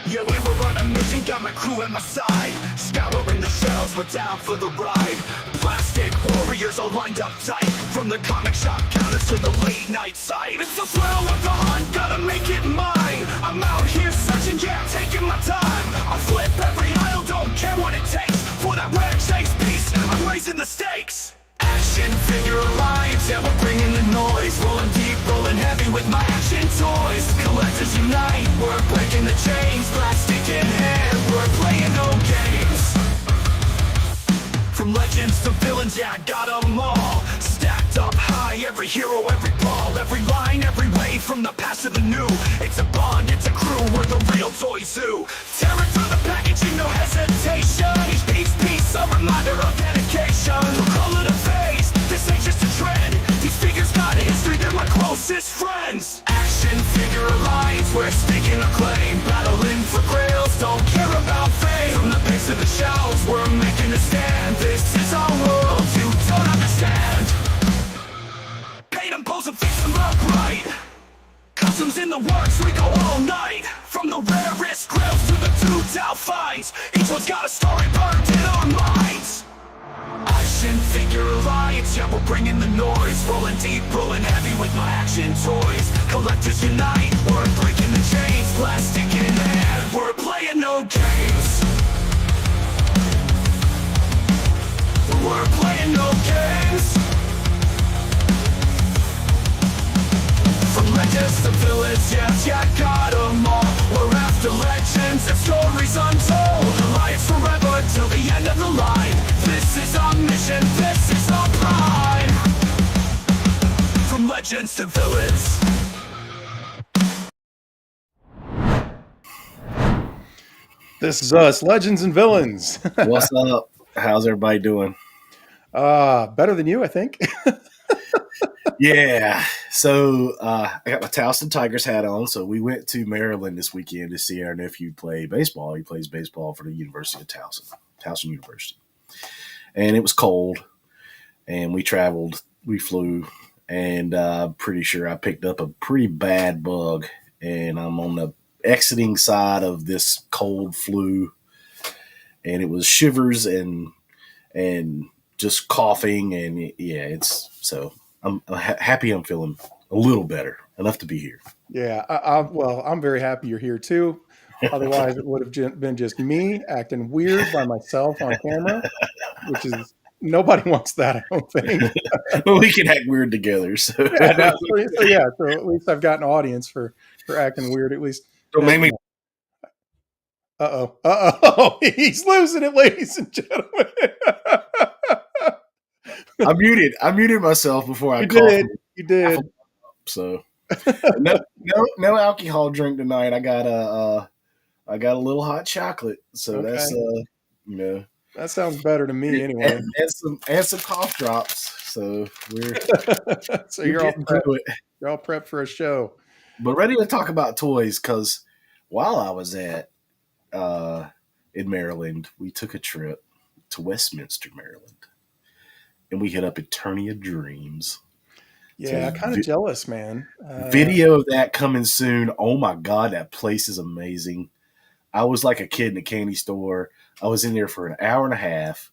Yeah, we were on a mission, got my crew at my side. Scouring the shelves, we're down for the ride. Plastic warriors all lined up tight. From the comic shop counters to the late night site. It's the thrill of the hunt, gotta make it mine. I'm out here searching, yeah, taking my time. I'll flip every aisle, don't care what it takes. For that rare chase piece, I'm raising the stakes. Action figure alliance, yeah, we're bringing the noise. Rolling deep, rolling heavy with my action toys. Collectors unite, we're breaking the chains. Plastic in hand, we're playing no games. From legends to villains, yeah, I got 'em all. Stacked up high, every hero, every ball. Every line, every way, from the past to the new. It's a bond, it's a crew, we're the real Toy Zoo. Tear it through the packaging, no hesitation. Each piece, a reminder of dedication. We'll call it a phase, this ain't just a trend. These figures got history, they're my closest friends. Action figure alliance, we're staking a claim. Battling for grails, don't care about fame. From the base of the shelves, we're making a stand. This is our world, you don't understand. Paint them, pose and fix them up right. Customs in the works, we go all night. From the rarest grills to the two-out fights. Each one's got a story burned in our minds. Action figure alliance, yeah, we're bringing the noise. Rolling deep, rolling heavy with my action toys. Collectors unite, we're breaking the chains. Plastic in hand, we're playing no games. We're playing no games. From legends to villains, yes, yeah, I got 'em all. We're after legends and stories untold. Alliance forever till the end of the line. This is our mission, this is our pride. From legends to villains. This is us, Legends and Villains. What's up? How's everybody doing? Better than you, I think. Yeah. So I got my Towson Tigers hat on. So we went to Maryland this weekend to see our nephew play baseball. He plays baseball for the University of Towson University. And it was cold. And we traveled. We flew. And pretty sure I picked up a pretty bad bug. And I'm on the exiting side of this cold flu. And it was shivers and just coughing. And yeah, it's so... I'm happy I'm feeling a little better, enough to be here. Yeah, well, I'm very happy you're here too. Otherwise, it would have been just me acting weird by myself on camera, which is nobody wants that, I don't think. Well, we can act weird together. So so at least I've got an audience for acting weird. At least. Don't make me. Uh-oh. He's losing it, ladies and gentlemen. I muted myself before I coughed. You did. So no alcohol drink tonight. I got a little hot chocolate. So okay. That's that sounds better to me anyway. And some cough drops. So you're all prepped for a show. But ready to talk about toys, because while I was in Maryland, we took a trip to Westminster, Maryland. And we hit up Eternia Dreams. Yeah, kind of jealous, man. Video of that coming soon. Oh my God, that place is amazing. I was like a kid in a candy store. I was in there for an hour and a half.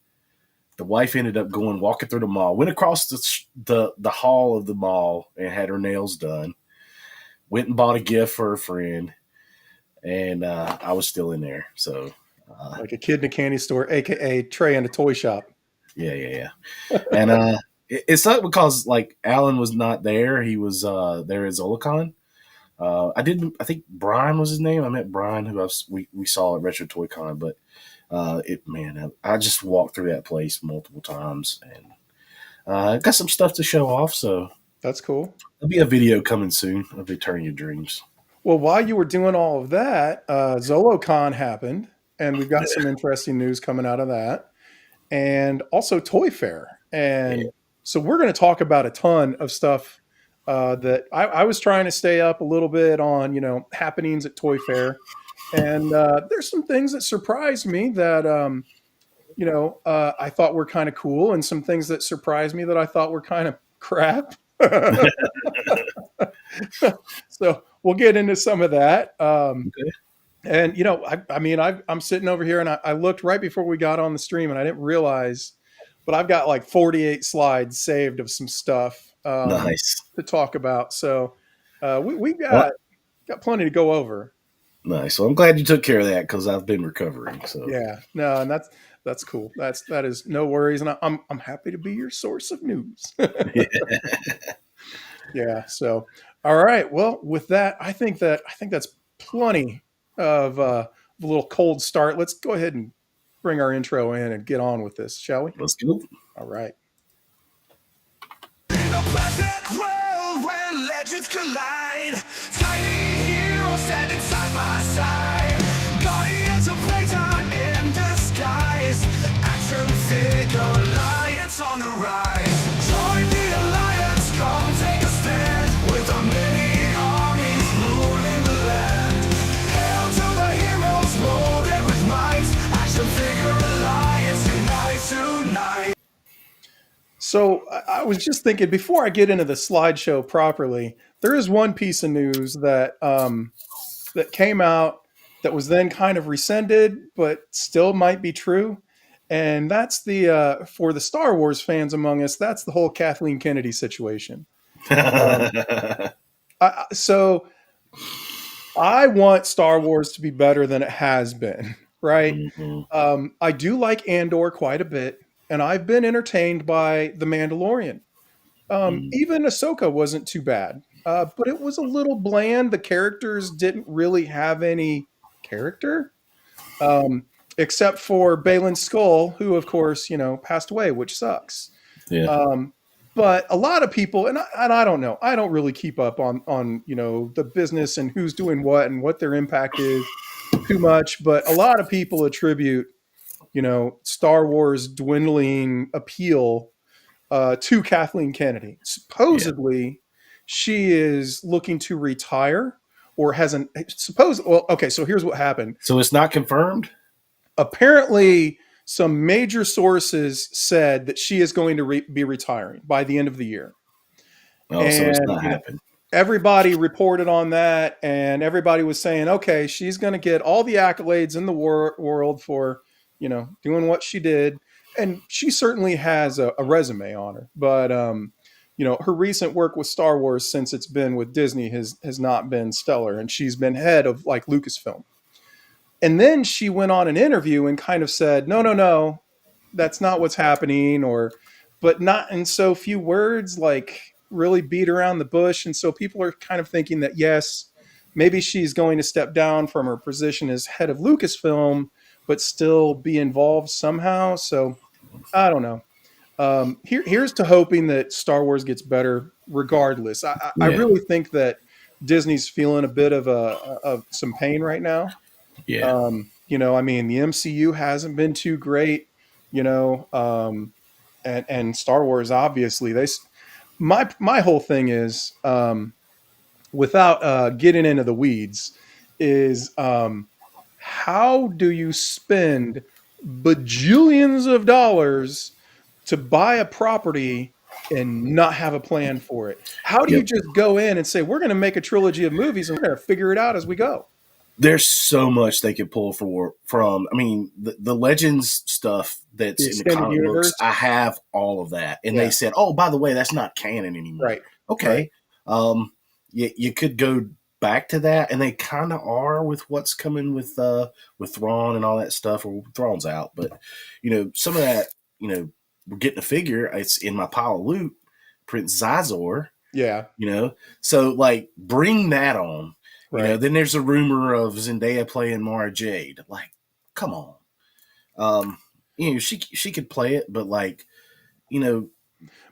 The wife ended up walking through the mall, went across the hall of the mall and had her nails done. Went and bought a gift for her friend. And I was still in there. So like a kid in a candy store, aka Trey in a toy shop. Yeah. And it's not because like Alan was not there. He was there at Zolicon. I think Brian was his name. I met Brian, who we saw at Retro Toy Con. But I just walked through that place multiple times and got some stuff to show off. So that's cool. There'll be a video coming soon of Eternia Dreams. Well, while you were doing all of that, ZoloCon happened, and we've got some interesting news coming out of that. And also Toy Fair. And so we're going to talk about a ton of stuff that I was trying to stay up a little bit on, happenings at Toy Fair. And there's some things that surprised me that, I thought were kind of cool, and some things that surprised me that I thought were kind of crap. So we'll get into some of that. Okay. And I mean, I'm sitting over here, and I looked right before we got on the stream, and I didn't realize, but I've got like 48 slides saved of some stuff Nice. to talk about. So we Well, got plenty to go over. nice. Well, I'm glad you took care of that because I've been recovering. So Yeah, no, and that's cool. That is no worries, and I'm happy to be your source of news. yeah. Yeah. So, all right. Well, with that, I think that's plenty of a little cold start. Let's go ahead and bring our intro in and get on with this, shall we? Let's go. All right. In a pleasant world where legends collide, tiny heroes standing side by side, guardians of playtime in disguise, action figure alliance on the rise. Join the alliance, come take a stand, with a mini armies ruling the land. Hail to the heroes, loaded with might, action figure alliance unite tonight. So I was just thinking before I get into the slideshow properly, there is one piece of news that came out that was then kind of rescinded, but still might be true. And that's the for the Star Wars fans among us, that's the whole Kathleen Kennedy situation. Um, so I want Star Wars to be better than it has been, right? Mhm. I do like Andor quite a bit, and I've been entertained by The Mandalorian. Mhm. Even Ahsoka wasn't too bad, but it was a little bland. The characters didn't really have any character, um, except for Balin Skull, who, of course, passed away, which sucks. Yeah. Um, but a lot of people, and I don't know, I don't really keep up on the business and who's doing what and what their impact is too much. But a lot of people attribute Star Wars dwindling appeal to Kathleen Kennedy. Yeah. Supposedly, she is looking to retire or hasn't. Suppose. Well, okay. So here's what happened. So it's not confirmed? Apparently, some major sources said that she is going to be retiring by the end of the year, Oh, so it's and not happened. everybody reported on that, and everybody was saying, okay, she's going to get all the accolades in the world for doing what she did, and she certainly has a resume on her. But her recent work with Star Wars since it's been with Disney has not been stellar, and she's been head of like Lucasfilm. And then she went on an interview and kind of said, no, no, no, that's not what's happening, or but not in so few words, like really beat around the bush. And so people are kind of thinking that yes, maybe she's going to step down from her position as head of Lucasfilm, but still be involved somehow. So I don't know. Here's to hoping that Star Wars gets better regardless. I Yeah. really think that Disney's feeling a bit of some pain right now. Yeah. I mean, the MCU hasn't been too great, and Star Wars obviously my whole thing is without getting into the weeds is how do you spend bajillions of dollars to buy a property and not have a plan for it? How do you Yep. just go in and say we're going to make a trilogy of movies and we're going to figure it out as we go? There's so much they could pull from. I mean, the Legends stuff The that's in the extended comic books, universe, I have all of that. And yeah, they said, oh, by the way, that's not canon anymore. right, right, Okay. You could go back to that, and they kind of are with what's coming with Thrawn and all that stuff. Or Thrawn's out, but some of that, we're getting a figure. It's in my pile of loot, Prince Zizor. yeah, So like bring that on. right. Then there's a rumor of Zendaya playing Mara Jade. Like, come on. She could play it, but like, you know,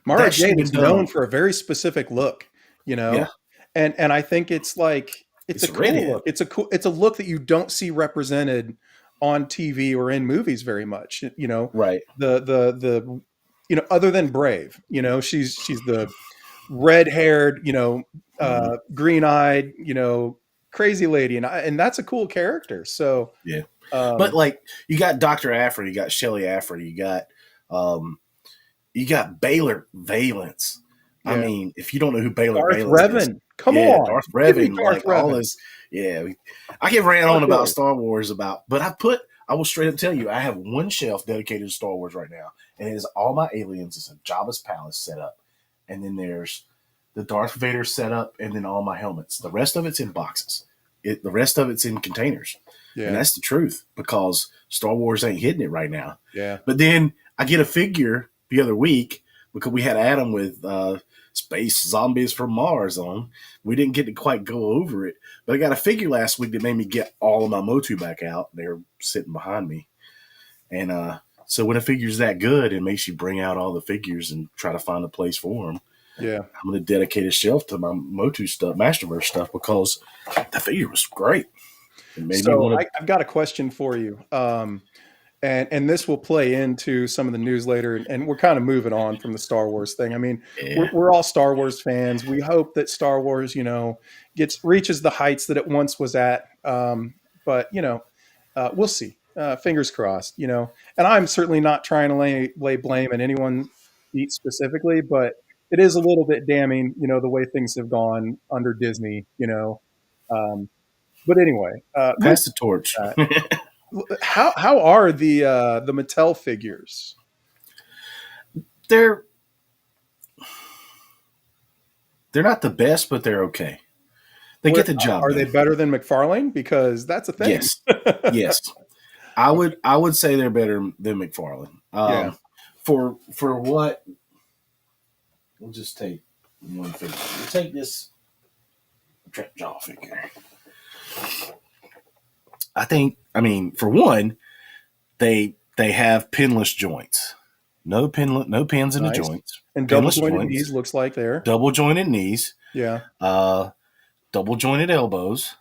Mara that should have Jade been is done known on. for a very specific look, Yeah, and I think it's like it's a it's a cool redhead. look. It's a look that you don't see represented on TV or in movies very much. Right. The other than Brave, she's the red haired, Mhm. green eyed, crazy lady, and that's a cool character. So, Yeah. But um, like you got Dr. Afra, you got Shelley Afra, um, you got Baylor Valence. I Yeah. mean, if you don't know who Baylor Darth Bayless is, Revan. Come yeah, on. Darth Give me Revan, Darth like all Revan. this, yeah. I can rant on Darth about Vader. Star Wars but I will straight up tell you, I have one shelf dedicated to Star Wars right now, and it is all my aliens. It's a Jabba's palace set up, and then there's the Darth Vader setup, and then all my helmets. The rest of it's in boxes. The rest of it's in containers, and Yeah. that's the truth because Star Wars ain't hitting it right now. Yeah. But then I get a figure the other week because we had Adam with Space Zombies from Mars on. We didn't get to quite go over it, but I got a figure last week that made me get all of my Motu back out. They're sitting behind me, and so when a figure's that good, it makes you bring out all the figures and try to find a place for them. Yeah. I'm going to dedicate a shelf to my Motu stuff, Masterverse stuff, because the figure was great. It made me So want to. I've got a question for you. And this will play into some of the news later, and we're kind of moving on from the Star Wars thing. I mean, Yeah. we're all Star Wars fans. We hope that Star Wars, reaches the heights that it once was at. But we'll see. Fingers crossed. And I'm certainly not trying to lay blame at anyone's feet specifically, but it is a little bit damning, the way things have gone under Disney. But anyway, Pass the torch. how are the Mattel figures? they're not the best, but they're okay. They get the job Are done. they better than McFarlane? Because that's a thing. Yes, yes. I would say they're better than McFarlane. Yeah. For what? We'll just take one figure. We'll take this Trap Jaw figure. I mean, for one, they have pinless joints. No pins in the Nice. joints. And double Pinless jointed joints. knees looks like there. Double jointed knees. Yeah. Double jointed elbows.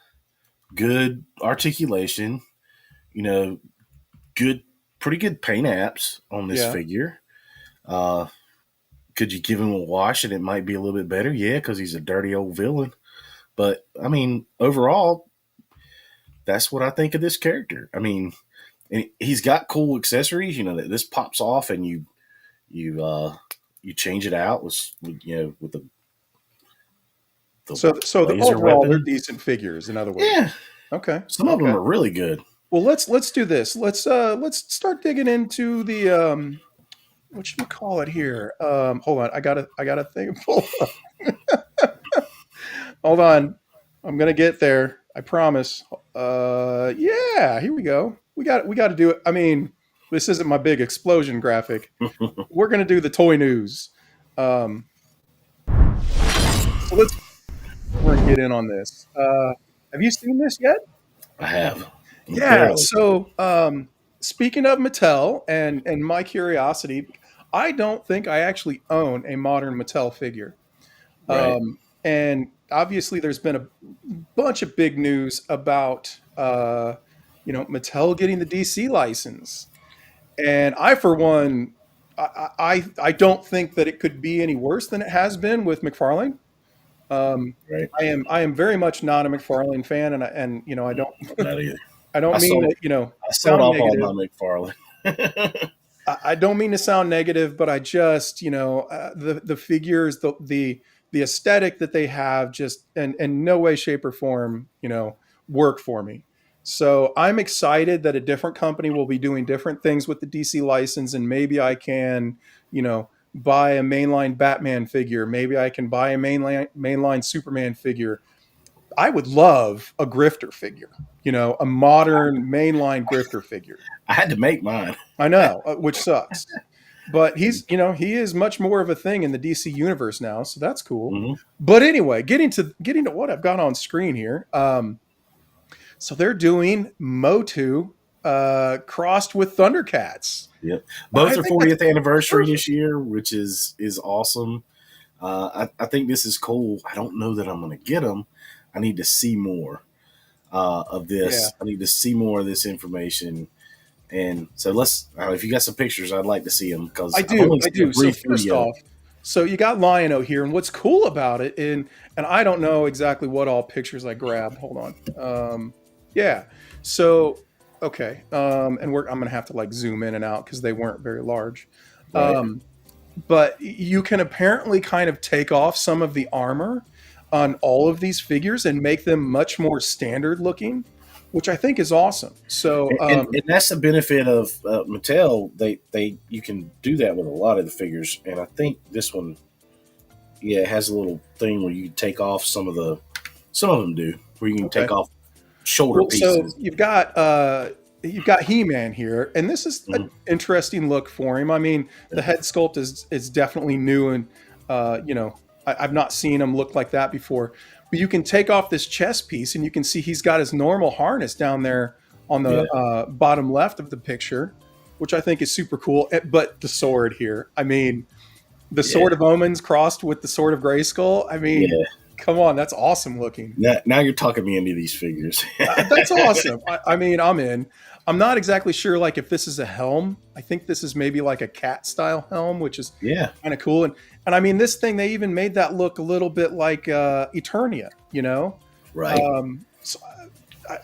Good articulation. Pretty good paint apps on this Yeah. figure. Could you give him a wash and it might be a little bit better? Yeah, because he's a dirty old villain. But I mean, overall, that's what I think of this character. I mean, and he's got cool accessories. That this pops off and you change it out with the So the laser overall, weapon. they're decent figures. In other words. Yeah, Okay. some of them are really good. Well, let's do this. Let's start digging into the what should we call it here? Hold on. I got a thing. Hold on. I'm gonna get there. I promise. Yeah, here we go. We got to do it. I mean, this isn't my big explosion graphic. We're gonna do the toy news. So we're gonna get in on this. Have you seen this yet? I have. Yeah. Barely. So speaking of Mattel and my curiosity, I don't think I actually own a modern Mattel figure. Right. And obviously, there's been a bunch of big news about Mattel getting the DC license, and I, for one, I don't think that it could be any worse than it has been with McFarlane. Right. I am very much not a McFarlane fan, and I don't Not either. I don't I mean sold- that I sold sound off negative. all my McFarlane. I don't mean to sound negative, but I just, the figures, the aesthetic that they have just in no way, shape, or form, work for me. So I'm excited that a different company will be doing different things with the DC license, and maybe I can, buy a mainline Batman figure. Maybe I can buy a mainline Superman figure. I would love a grifter figure, a modern mainline grifter figure. I had to make mine. I know, which sucks. But he is much more of a thing in the DC universe now, so that's cool. Mm-hmm. But anyway, getting to what I've got on screen here. So they're doing Motu crossed with Thundercats. Yep. Both I are think 40th anniversary perfect. this year, which is awesome. I think this is cool. I don't know that I'm going to get them. I need to see more of this. Yeah. I need to see more of this information. And so if you got some pictures, I'd like to see them because I do. So first off, so you got Lion-O here, and what's cool about it, and I don't know exactly what all pictures I grabbed. Hold on. Yeah. So okay. And I'm gonna have to zoom in and out because they weren't very large. Right. but you can apparently kind of take off some of the armor on all of these figures and make them much more standard looking, which I think is awesome. So And that's the benefit of Mattel. They you can do that with a lot of the figures, and I think this one, yeah, it has a little thing where you can take off some of them do, where you can okay. take off shoulder Well, so pieces. you've got He-Man here, and this is an Mhm. interesting look for him. I mean, the head sculpt is definitely new, and I've not seen him look like that before. But you can take off this chest piece, and you can see he's got his normal harness down there on the Yeah, bottom left of the picture, which I think is super cool. But the sword here, I mean, the yeah, sword of omens crossed with the sword of Grayskull. I mean, yeah. come on, that's awesome looking. Now you're talking me into these figures. That's awesome. I mean, I'm in. I'm not exactly sure, like, if this is a helm. I think this is maybe like a cat style helm, which is Yeah, kind of cool. And I mean, this thing, they even made that look a little bit like Eternia, you know? right. So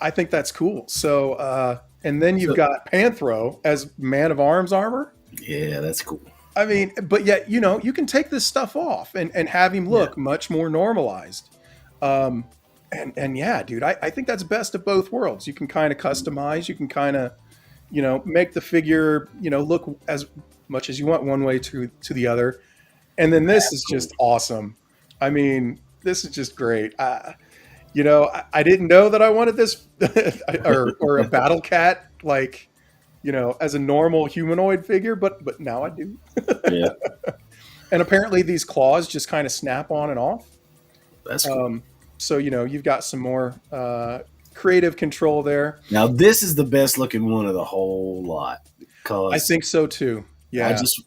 I think that's cool. So, and then you've So got Panthro as Man of Arms armor. yeah, that's cool. I mean, but yet, you can take this stuff off and have him Yeah, look much more normalized. Um, and yeah, dude, I think that's best of both worlds. You can kind of customize, you can kind of, make the figure, look as much as you want one way to the other. And then this is just absolutely. awesome. I mean, this is just great. I didn't know that I wanted this or a battle cat, like, as a normal humanoid figure, but now I do. Yeah, And apparently these claws just kind of snap on and off. that's cool. Um, so you've got some more creative control there. Now this is the best looking one of the whole lot I because think so too. I Yeah, just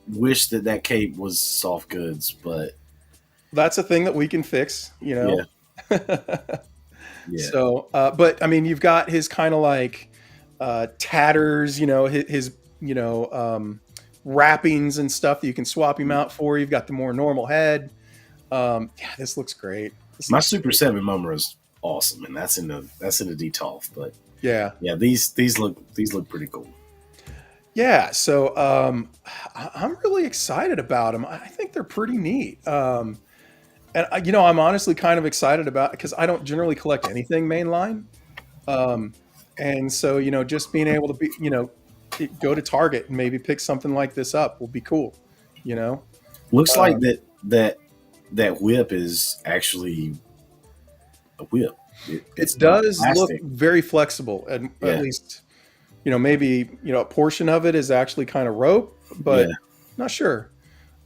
wish that cape was soft goods, but that's a thing that we can fix. yeah, yeah, So, but I mean, you've got his kind of like tatters, his wrappings and stuff that you can swap him out for. You've got the more normal head. Yeah, this looks great. This my looks Super great. 7 Mummer is awesome, and that's in the DTOF. But Yeah, yeah, these look pretty cool. yeah. So I'm really excited about them. I think they're pretty neat. And I'm honestly kind of excited about because I don't generally collect anything mainline. Um, and so just being able to go to Target and maybe pick something like this up will be cool. You know, Looks like um, that whip is actually a whip. It's it not does look plastic. very flexible, and at Yeah, least maybe a portion of it is actually kind of rope, yeah, but not sure.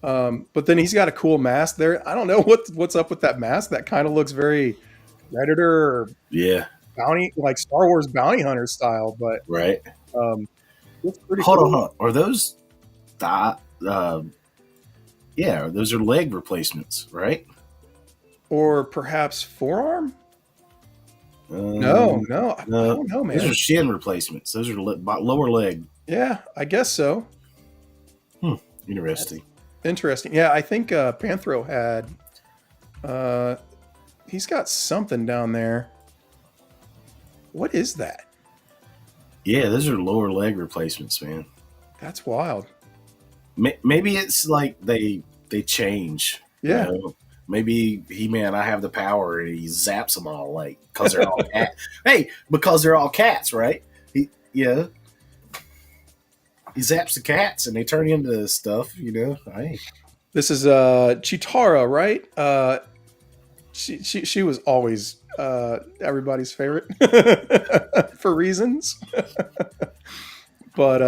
But then he's got a cool mask there. I don't know what's up with that mask. That kind of looks very Predator or yeah. bounty, like Star Wars bounty hunter style, but Right. um, it's pretty Hold on, cool. hold on. Are those thigh? Yeah, those are leg replacements, right? Or perhaps forearm? No, Um, no, I no, don't know, those are man. shin replacements. Those are lower leg. Yeah, I guess so. Hmm, That's interesting. interesting. Yeah, I think Panthro had. Uh, he's got something down there. What is that? Yeah, those are lower leg replacements, man. That's wild. Maybe it's like they change. You Yeah, know, maybe He-Man, I have the power, and he zaps them all like because they're all cat. Hey, because they're all cats, right? Yeah, he zaps the cats and they turn into stuff. Hey, this is Chitara, right? She was always everybody's favorite for reasons. But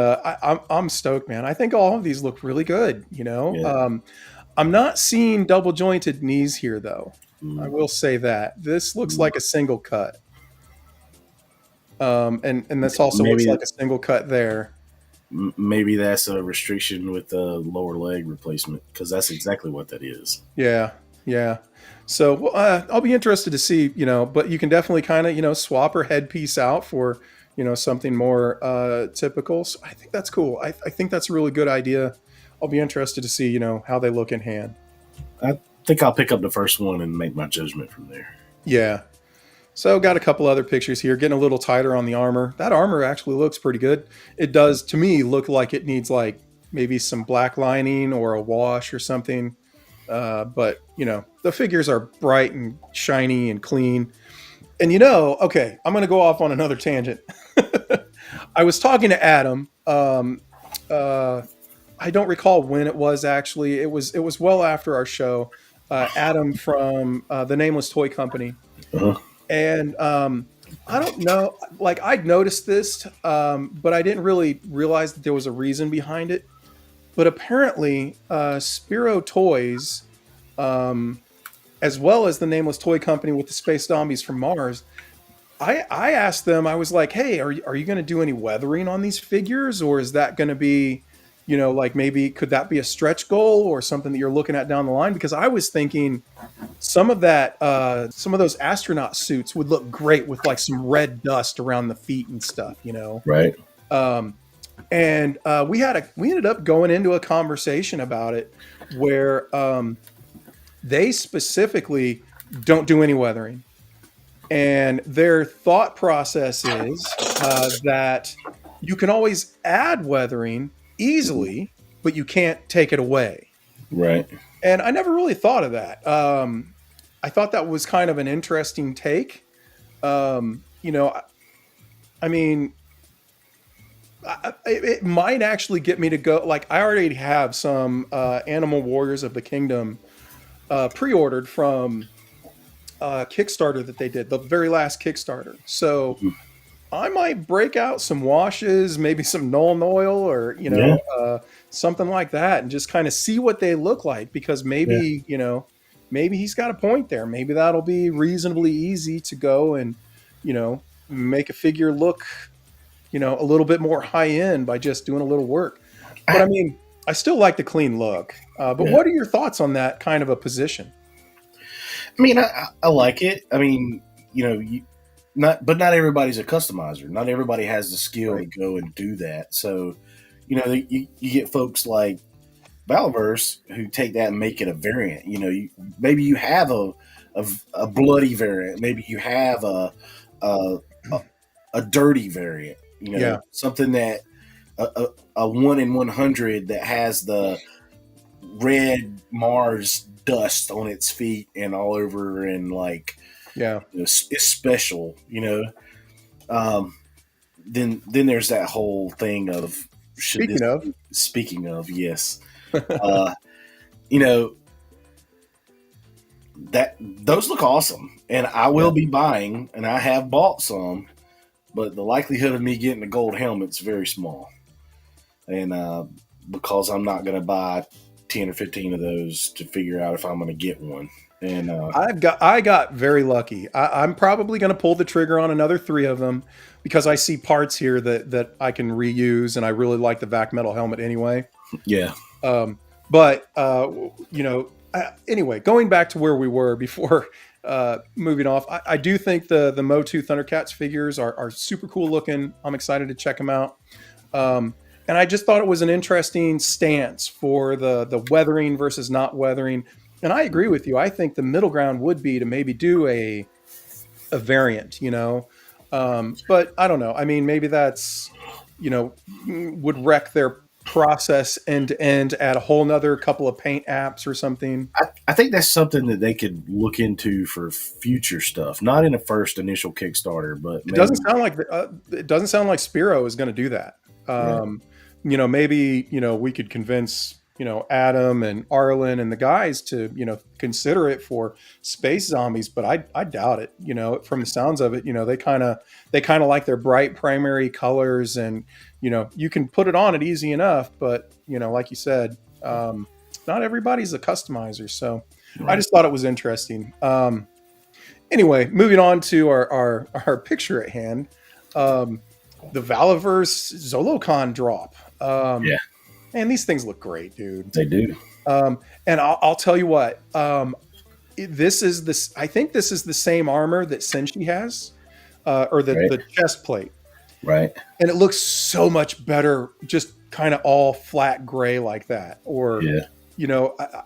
I'm stoked, man. I think all of these look really good. yeah. I'm not seeing double jointed knees here, though. I Mm. will say that this looks like a single cut, and this also looks Maybe like a single cut there. maybe that's a restriction with the lower leg replacement because that's exactly what that is. Yeah, yeah. So well, I'll be interested to see, but you can definitely kind of, swap her headpiece out for, something more typical. So I think that's cool. I think that's a really good idea. I'll be interested to see, how they look in hand. I think I'll pick up the first one and make my judgment from there. Yeah. So got a couple other pictures here, getting a little tighter on the armor. That armor actually looks pretty good. It does, to me, look like it needs like maybe some black lining or a wash or something. But the figures are bright and shiny and clean. And okay, I'm going to go off on another tangent. I was talking to Adam. I don't recall when it was actually. It was well after our show. Adam from the Nameless Toy Company, Uh-huh. and I don't know. Like I'd noticed this, but I didn't really realize that there was a reason behind it. But apparently, Spiro Toys, as well as the Nameless Toy Company with the Space Zombies from Mars, I asked them. I was like, "Hey, are you going to do any weathering on these figures, or is that going to be, like maybe could that be a stretch goal or something that you're looking at down the line?" Because I was thinking some of those astronaut suits would look great with like some red dust around the feet and stuff. Right. And we ended up going into a conversation about it where they specifically don't do any weathering. And their thought process is that you can always add weathering easily, but you can't take it away. Right. And I never really thought of that. I thought that was kind of an interesting take. I mean, it might actually get me to go. Like, I already have some Animal Warriors of the Kingdom pre-ordered from Kickstarter that they did, the very last Kickstarter. So I might break out some washes, maybe some Nuln Oil or, something like that and just kind of see what they look like because maybe, maybe he's got a point there. Maybe that'll be reasonably easy to go and, make a figure look, a little bit more high end by just doing a little work. But I mean, I still like the clean look. But what are your thoughts on that kind of a position? I mean, I like it. I mean, not everybody's a customizer. Not everybody has the skill to go and do that. So, you get folks like Valverse who take that and make it a variant. Maybe you have a bloody variant. Maybe you have a dirty variant. Something that a 1 in 100 that has the red Mars dust on its feet and all over and like it's special. Then there's that whole thing of speaking of yes that those look awesome and I will be buying and I have bought some, but the likelihood of me getting a gold helmet's very small, and because I'm not going to buy 10 or 15 of those to figure out if I'm going to get one. And I got very lucky. I'm probably going to pull the trigger on another 3 of them because I see parts here that I can reuse, and I really like the Vac Metal helmet anyway. Yeah. Anyway, going back to where we were before moving off, I do think the Motu Thundercats figures are super cool looking. I'm excited to check them out. And I just thought it was an interesting stance for the weathering versus not weathering. And I agree with you. I think the middle ground would be to maybe do a variant, but I don't know. I mean, maybe that's, would wreck their process end to end, add a whole nother couple of paint apps or something. I think that's something that they could look into for future stuff, not in a first initial Kickstarter, but it doesn't sound like Spiro is going to do that. Maybe, we could convince, Adam and Arlen and the guys to, consider it for Space Zombies, but I doubt it, from the sounds of it, they kind of like their bright primary colors and, you can put it on it easy enough, but, like you said, not everybody's a customizer. So I just thought it was interesting. Anyway, moving on to our picture at hand, the Valaverse Zolocon drop. Man, these things look great, dude. They do. And I'll tell you what, I think this is the same armor that Senshi has, or the chest plate. Right. And it looks so much better, just kind of all flat gray like that. Or,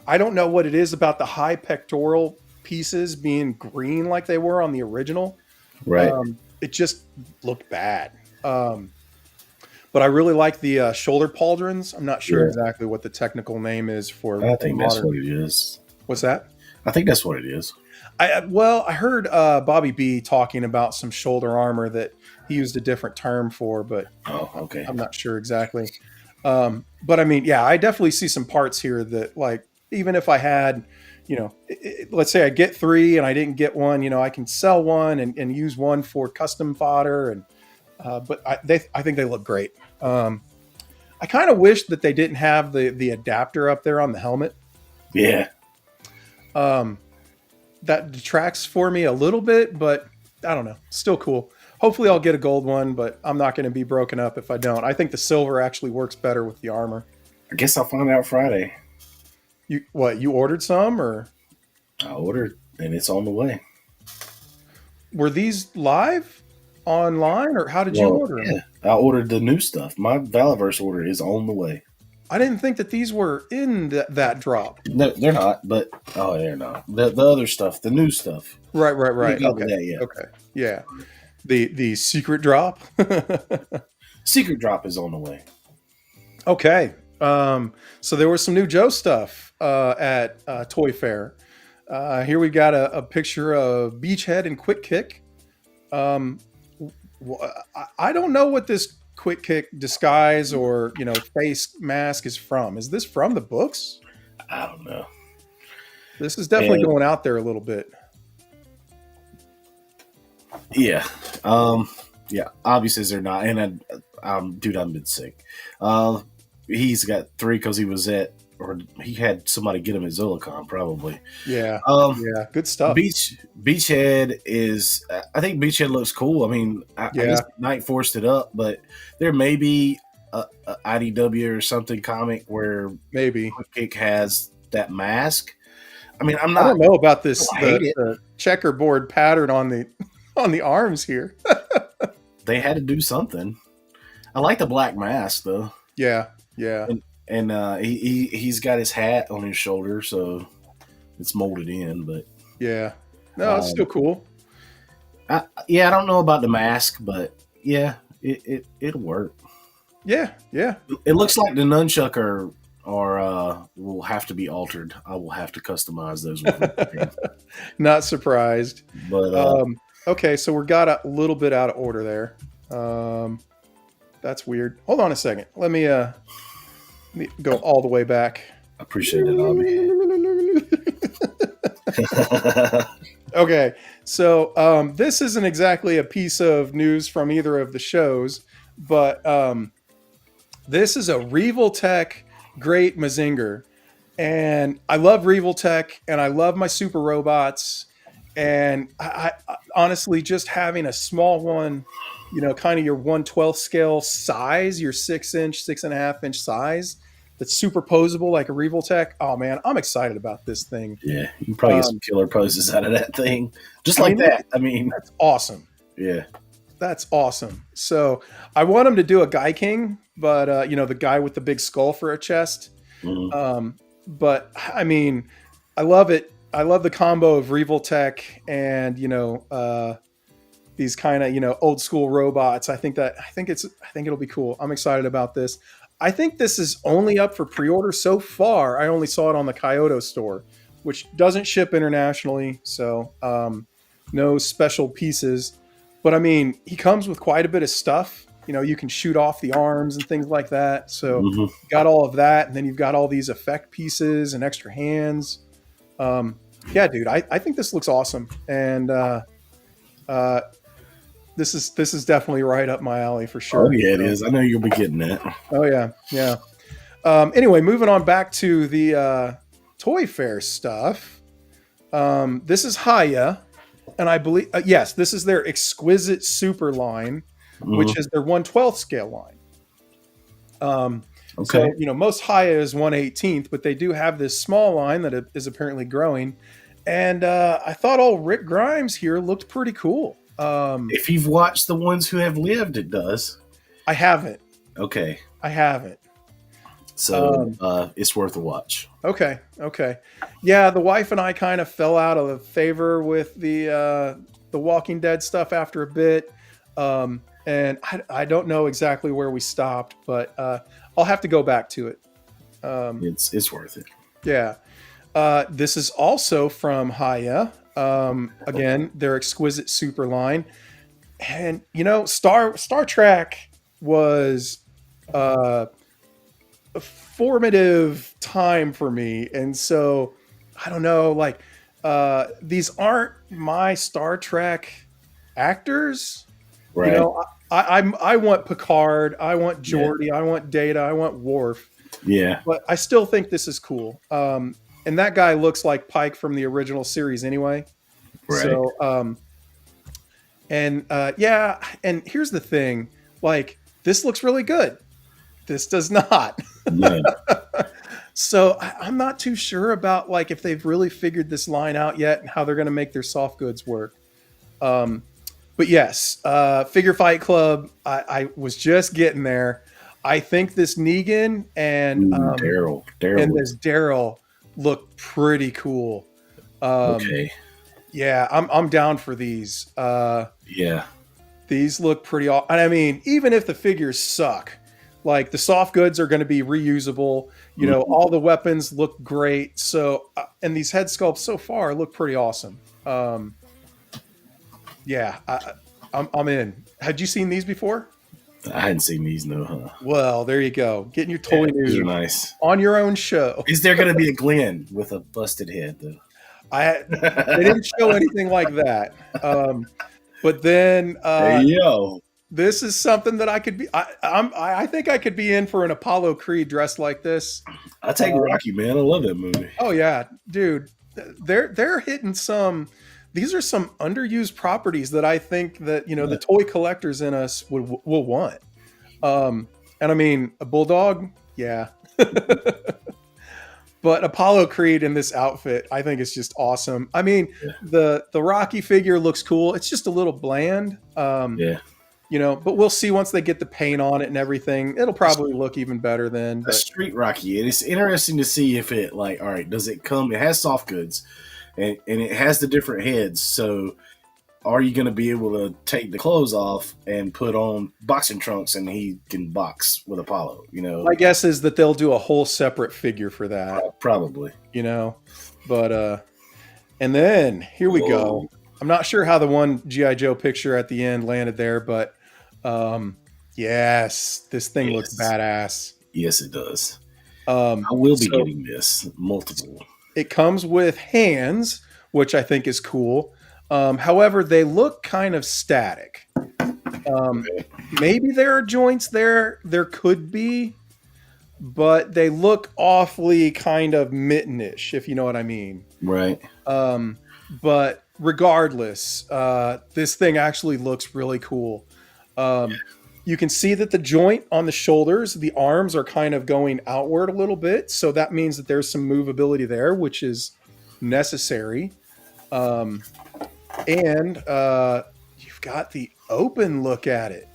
I don't know what it is about the high pectoral pieces being green like they were on the original. Right. It just looked bad. But but I really like the shoulder pauldrons. I'm not sure Yeah. exactly what the technical name is for I think that's modern. what it is. What's that? I think that's what it is. I heard Bobby B talking about some shoulder armor that he used a different term for, but Oh, okay. I'm not sure exactly. But I mean, yeah, I definitely see some parts here that, like, even if I had, let's say I get 3 and I didn't get one, I can sell one and use one for custom fodder. And but I think they look great. I kind of wish that they didn't have the adapter up there on the helmet. Yeah. That detracts for me a little bit, but I don't know. Still cool. Hopefully I'll get a gold one, but I'm not going to be broken up if I don't. I think the silver actually works better with the armor. I guess I'll find out Friday. You ordered some, or I ordered, and it's on the way. were these live online, or how did you order them? I ordered the new stuff. My Valiverse order is on the way. I didn't think that these were in that drop. No, they're not, but they're not. The other stuff, the new stuff. Right. Okay. Okay. Yeah. Okay. Yeah. The secret drop. Secret drop is on the way. Okay. So there was some new Joe stuff at Toy Fair. Here we got a picture of Beachhead and Quick Kick. I don't know what this Quick Kick disguise or face mask is from. Is this from the books? I don't know. This is definitely going out there a little bit. Yeah. Yeah. Obviously, they're not. And dude, I've been sick. He's got 3 because he had somebody get him at Zolicon, probably. Yeah. Yeah. Good stuff. Beachhead is. I think Beachhead looks cool. I mean, I guess Knight forced it up, but there may be a IDW or something comic where maybe Quick Kick has that mask. I mean, I don't know about this the checkerboard pattern on the arms here. They had to do something. I like the black mask though. Yeah. And he's got his hat on his shoulder, so it's molded in. But yeah, no, it's still cool. I don't know about the mask, but yeah, it'll work. Yeah. It looks like the nunchuck will have to be altered. I will have to customize those. Not surprised. But okay, so we got a little bit out of order there. That's weird. Hold on a second. Let me go all the way back. I appreciate it, Abby. Okay, so this isn't exactly a piece of news from either of the shows, but this is a Revoltech Great Mazinger. And I love Revoltech, and I love my super robots. And I honestly, just having a small one, kind of your 1/12 scale size, your 6-inch, 6.5-inch size, that's superposable like a Revoltech. Oh man, I'm excited about this thing. Yeah, you can probably get some killer poses out of that thing, just like that. I mean, that's awesome. Yeah, that's awesome. So I want him to do a Guy King, but the guy with the big skull for a chest. Mm-hmm. But I mean, I love it. I love the combo of Revoltech and these kind of old school robots. I think it'll be cool. I'm excited about this. I think this is only up for pre-order so far. I only saw it on the Kyoto store, which doesn't ship internationally, so no special pieces. But I mean, he comes with quite a bit of stuff. You can shoot off the arms and things like that. So you got all of that, and then you've got all these effect pieces and extra hands. Yeah, dude, I think this looks awesome, and this is definitely right up my alley for sure. Oh yeah, it is. I know you'll be getting that. Oh yeah. Anyway, moving on back to the Toy Fair stuff. This is Haya, and I believe yes, this is their Exquisite Super line, which is their 1/12 scale line. Okay. So most Haya is 1/18, but they do have this small line that is apparently growing, and I thought all Rick Grimes here looked pretty cool. If you've watched the ones who have lived, it does. I haven't. Okay. I haven't. So it's worth a watch. Okay. Yeah, the wife and I kind of fell out of favor with the Walking Dead stuff after a bit. And I don't know exactly where we stopped, but I'll have to go back to it. It's worth it. Yeah. This is also from Haya. Again, their exquisite super line. And Star Trek was a formative time for me, and so I don't know, like these aren't my Star Trek actors. Right. I want Picard, I want Geordi, I want Data, I want Worf. Yeah. But I still think this is cool. And that guy looks like Pike from the original series anyway. Right. So yeah, and here's the thing, like this looks really good. This does not. Yeah. So I'm not too sure about like if they've really figured this line out yet and how they're going to make their soft goods work. But yes, Figure Fight Club. I was just getting there. I think this Negan and Daryl look pretty cool. Okay. Yeah, I'm down for these. Yeah. These look pretty. And I mean, even if the figures suck, like the soft goods are going to be reusable. All the weapons look great. So, and these head sculpts so far look pretty awesome. Yeah, I'm in. Had you seen these before? I hadn't seen these, no, huh? Well, there you go. Getting your toy news. These are nice. On your own show. Is there going to be a Glenn with a busted head, though? They didn't show anything like that. But then there you go. This is something that I could be. I think I could be in for an Apollo Creed dressed like this. I take Rocky, man. I love that movie. Oh yeah, dude. They're hitting some. These are some underused properties that I think that the toy collectors in us will want. And I mean a bulldog, yeah. But Apollo Creed in this outfit, I think is just awesome. I mean, the Rocky figure looks cool. It's just a little bland. But we'll see once they get the paint on it and everything. It'll probably look even better then. A street Rocky. It's interesting to see if it all right, does it come? It has soft goods, and it has the different heads. So, are you going to be able to take the clothes off and put on boxing trunks, and he can box with Apollo? My guess is that they'll do a whole separate figure for that. Probably. But and then here we go. I'm not sure how the one G.I. Joe picture at the end landed there, but yes, this thing looks badass. Yes, it does. I will be getting this multiple. It comes with hands, which I think is cool. However, they look kind of static. Maybe there are joints there. There could be, but they look awfully kind of mittenish, if you know what I mean. Right. But regardless, this thing actually looks really cool. You can see that the joint on the shoulders, the arms are kind of going outward a little bit. So that means that there's some movability there, which is necessary. And you've got the open look at it,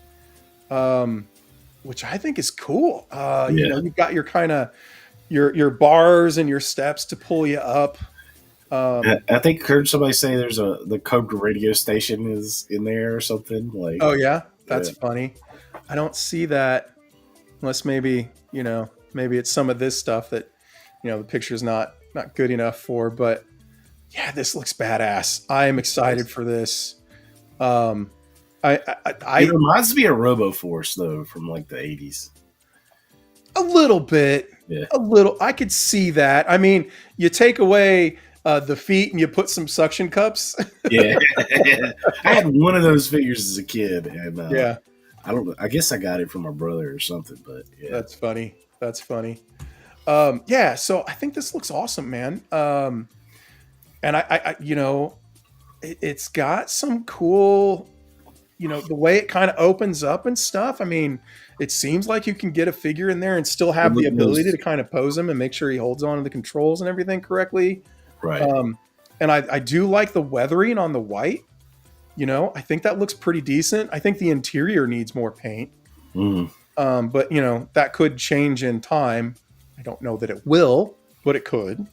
which I think is cool. You've got your kind of your bars and your steps to pull you up. I think I heard somebody say there's the Cobra radio station is in there or something. Oh yeah, that's funny. I don't see that unless maybe it's some of this stuff that the picture's not good enough for. But yeah, this looks badass. I am excited for this. It reminds me of RoboForce though, from the 80s. A little bit. Yeah. A little. I could see that. I mean, you take away the feet and you put some suction cups. Yeah. I had one of those figures as a kid, and yeah. I guess I got it from my brother or something, but yeah. That's funny. Yeah, so I think this looks awesome, man. And I it's got some cool, the way it kind of opens up and stuff. I mean, it seems like you can get a figure in there and still have the ability to kind of pose him and make sure he holds on to the controls and everything correctly. Right. And I do like the weathering on the white. I think that looks pretty decent. I think the interior needs more paint. But that could change in time. I don't know that it will, but it could.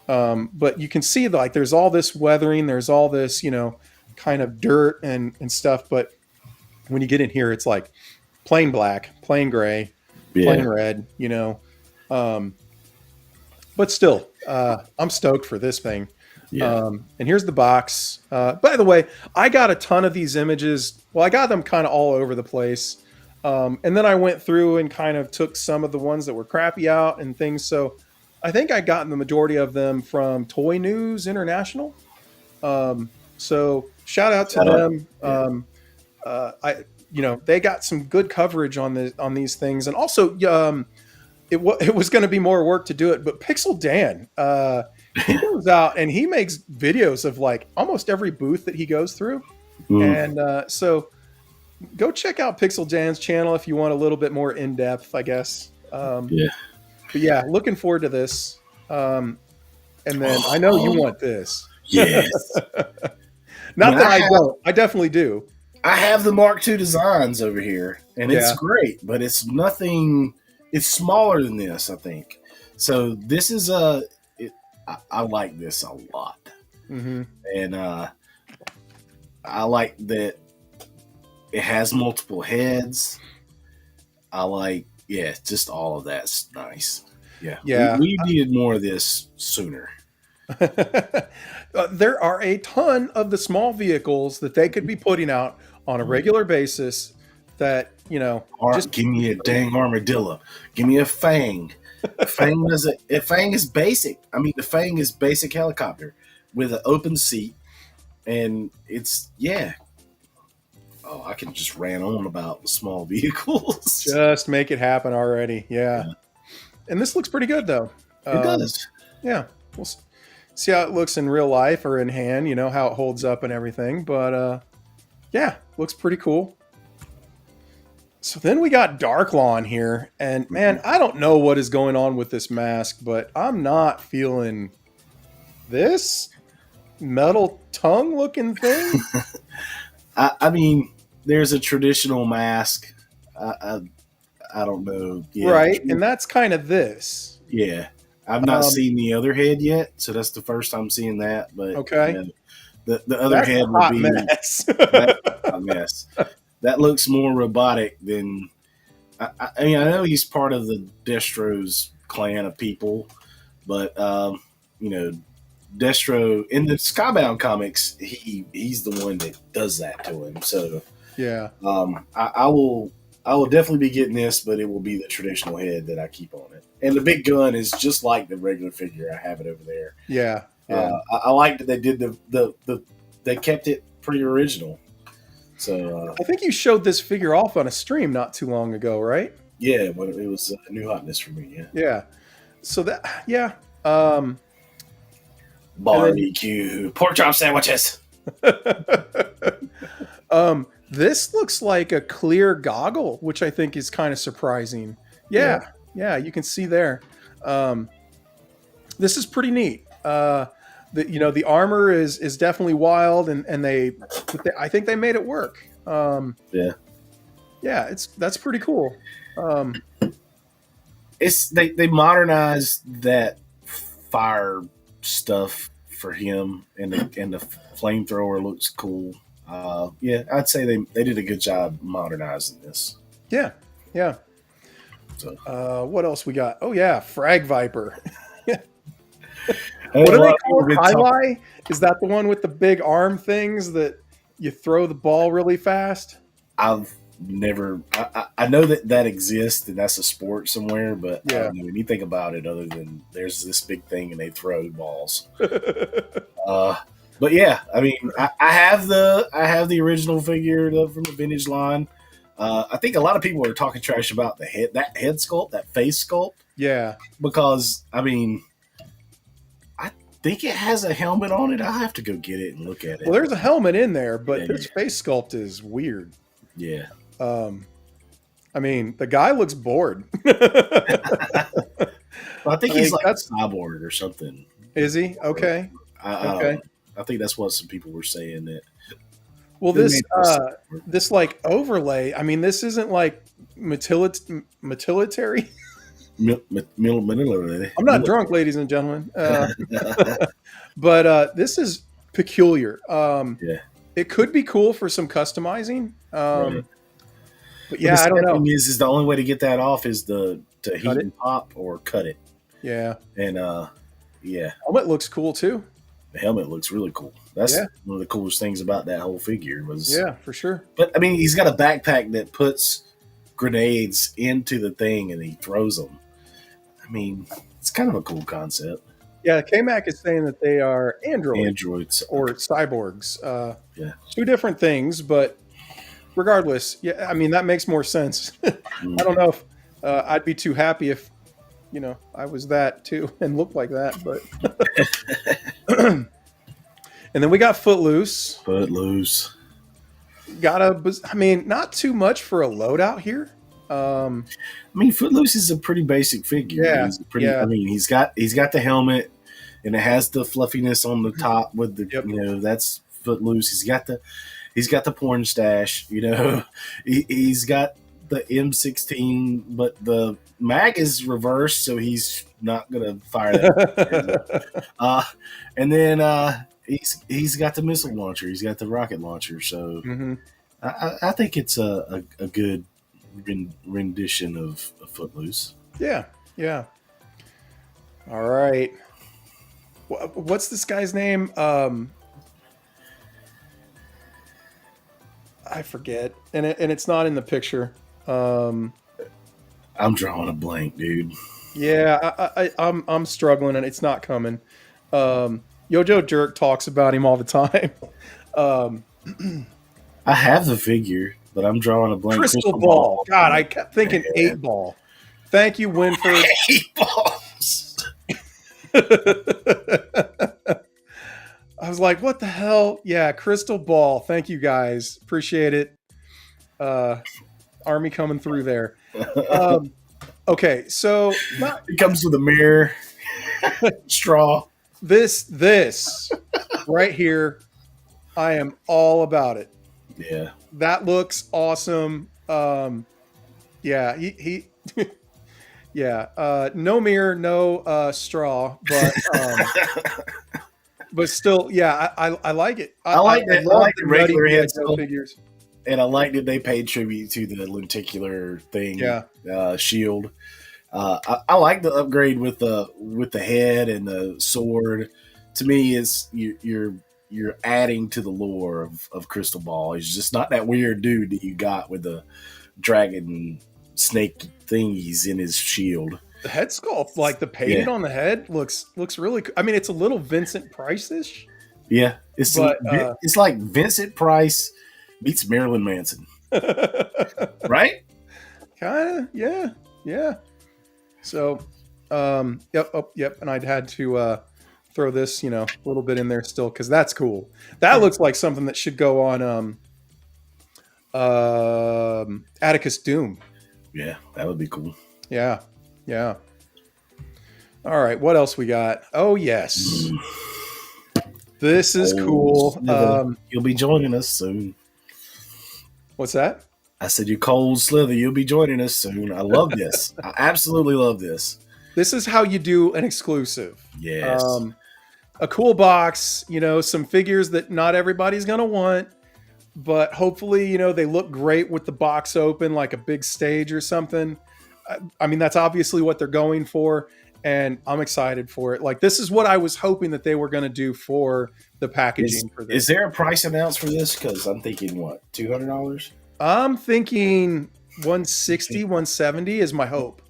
But you can see there's all this weathering, there's all this, kind of dirt and stuff. But when you get in here, it's like plain black, plain gray, plain Yeah. red, um, but still, I'm stoked for this thing. Yeah. And here's the box. By the way, I got a ton of these images. Well, I got them kind of all over the place. And then I went through and kind of took some of the ones that were crappy out and things. So I think I got the majority of them from Toy News International. So shout out to Shout out. them. Yeah. They got some good coverage on these things. And also, it was going to be more work to do it, but Pixel Dan, he goes out and he makes videos of like almost every booth that he goes through. And so go check out Pixel Dan's channel if you want a little bit more in depth, I guess. Yeah. But yeah, looking forward to this. And then I know you want this. Yes. Not that I don't. I definitely do. I have the Mark II designs over here, and it's Yeah. great, but it's nothing. It's smaller than this, I think. So this is I like this a lot, Mm-hmm. and I like that it has multiple heads. I like, just all of that's nice. Yeah, Yeah. We needed more of this sooner. There are a ton of the small vehicles that they could be putting out on a regular basis that, Just give me a dang armadillo. Give me a Fang. Fang is basic. I mean, the Fang is basic helicopter with an open seat, and it's Oh, I can just ran on about the small vehicles. just make it happen already. Yeah. And this looks pretty good though. It does. Yeah. We'll see how it looks in real life or in hand, how it holds up and everything. But yeah, looks pretty cool. So then we got Dark Lawn here. And man, I don't know what is going on with this mask, but I'm not feeling this metal tongue looking thing. I mean, there's a traditional mask. I don't know. Yeah, right. And that's kind of this. Yeah. I've not seen the other head yet, so that's the first time seeing that. But okay. The other That's head a would hot be mess. a mess. That looks more robotic than. I mean, I know he's part of the Destro's clan of people, but Destro in the Skybound comics, he's the one that does that to him. So yeah. I will definitely be getting this, but it will be the traditional head that I keep on it. And the big gun is just like the regular figure. I have it over there. Yeah. I like that they did they kept it pretty original. So I think you showed this figure off on a stream not too long ago, right? yeah, but it was a new hotness for me. Yeah. Yeah. So that Barbecue, pork chop sandwiches. This looks like a clear goggle, which I think is kind of surprising. Yeah, you can see there. This is pretty neat. The armor is definitely wild, and I think they made it work. That's pretty cool. They modernized that fire stuff for him, and the flamethrower looks cool. I'd say they did a good job modernizing this. Yeah. So, what else we got? Oh yeah, Frag Viper. What do they call it? Highlight? Is that the one with the big arm things that you throw the ball really fast? I've never. I know that exists and that's a sport somewhere, but I don't know anything about it other than there's this big thing and they throw balls. But yeah, I mean, I have the original figure from the vintage line. I think a lot of people are talking trash about that head sculpt, that face sculpt. Yeah, because I mean, I think it has a helmet on it. I'll have to go get it and look at it. Well, there's a helmet in there, but this face sculpt is weird. Yeah. I mean, the guy looks bored. Well, I think he's like a cyborg or something. Is he? Okay. I think that's what some people were saying. That. Well, this like overlay. I mean, this isn't like military. I'm not drunk, ladies and gentlemen. But this is peculiar. It could be cool for some customizing. Right. But But yeah, the I don't sad know. thing is the only way to get that off is to heat Cut it. and pop or cut it. Yeah. And yeah, Helmet looks cool too. the helmet looks really cool. That's Yeah. one of the coolest things about that whole figure was. Yeah, for sure. But I mean, he's got a backpack that puts grenades into the thing and he throws them. I mean, it's kind of a cool concept. Yeah, K-Mac is saying that they are androids Androids. or cyborgs. Yeah. Two different things, but regardless, yeah, I mean, that makes more sense. I don't know if I'd be too happy if, I was that too and looked like that, but. And then we got Footloose. Footloose. I mean, not too much for a loadout here. I mean, Footloose is a pretty basic figure. Yeah, He's a pretty. yeah. I mean, he's got the helmet, and it has the fluffiness on the top with the. Yep. That's Footloose. He's got the porn stash. He's got the M16, but the mag is reversed, so he's not gonna fire that. And then he's got the missile launcher. He's got the rocket launcher. So Mhm. I think it's a good rendition of Footloose. Yeah, yeah. All right. What's this guy's name? I forget, and it's not in the picture. I'm drawing a blank, dude. Yeah, I'm struggling, and it's not coming. Yojo Jerk talks about him all the time. I have the figure, but I'm drawing a blank. Crystal Ball. God, I kept thinking 8-Ball. Thank you, Winford. 8 balls. I was like, what the hell? Yeah, Crystal Ball. Thank you guys. Appreciate it. Army coming through there. Okay, so It comes with a mirror, straw. this right here, I am all about it. Yeah. That looks awesome. Yeah, he yeah, no mirror, no straw, but still, yeah, I like it. I like that. I love like the the regular nutty head Lego sculpt. figures. And I like that they paid tribute to the lenticular thing. Yeah. Shield. I like the upgrade with the head and the sword. To me, is you're adding to the lore of Crystal Ball. He's just not that weird dude that you got with the dragon snake thingies in his shield. The head sculpt, like the painted on the head, looks really. I mean, it's a little Vincent Price-ish. Yeah, it's like Vincent Price meets Marilyn Manson, right? Kind of, yeah. So, yep, and I'd had to throw this, a little bit in there still because that's cool. That looks like something that should go on Atticus Doom. Yeah, that would be cool. Yeah. All right, what else we got? Oh yes, this is cool. You'll be joining us soon. What's that? I said, you cold slither, you'll be joining us soon. I love this. I absolutely love this. This is how you do an exclusive. Yes. A cool box, some figures that not everybody's going to want, but hopefully, they look great with the box open, like a big stage or something. I mean, that's obviously what they're going for, and I'm excited for it. Like, this is what I was hoping that they were going to do for the packaging for this. Is there a price announced for this? Because I'm thinking, what, $200? I'm thinking 160, 170 is my hope.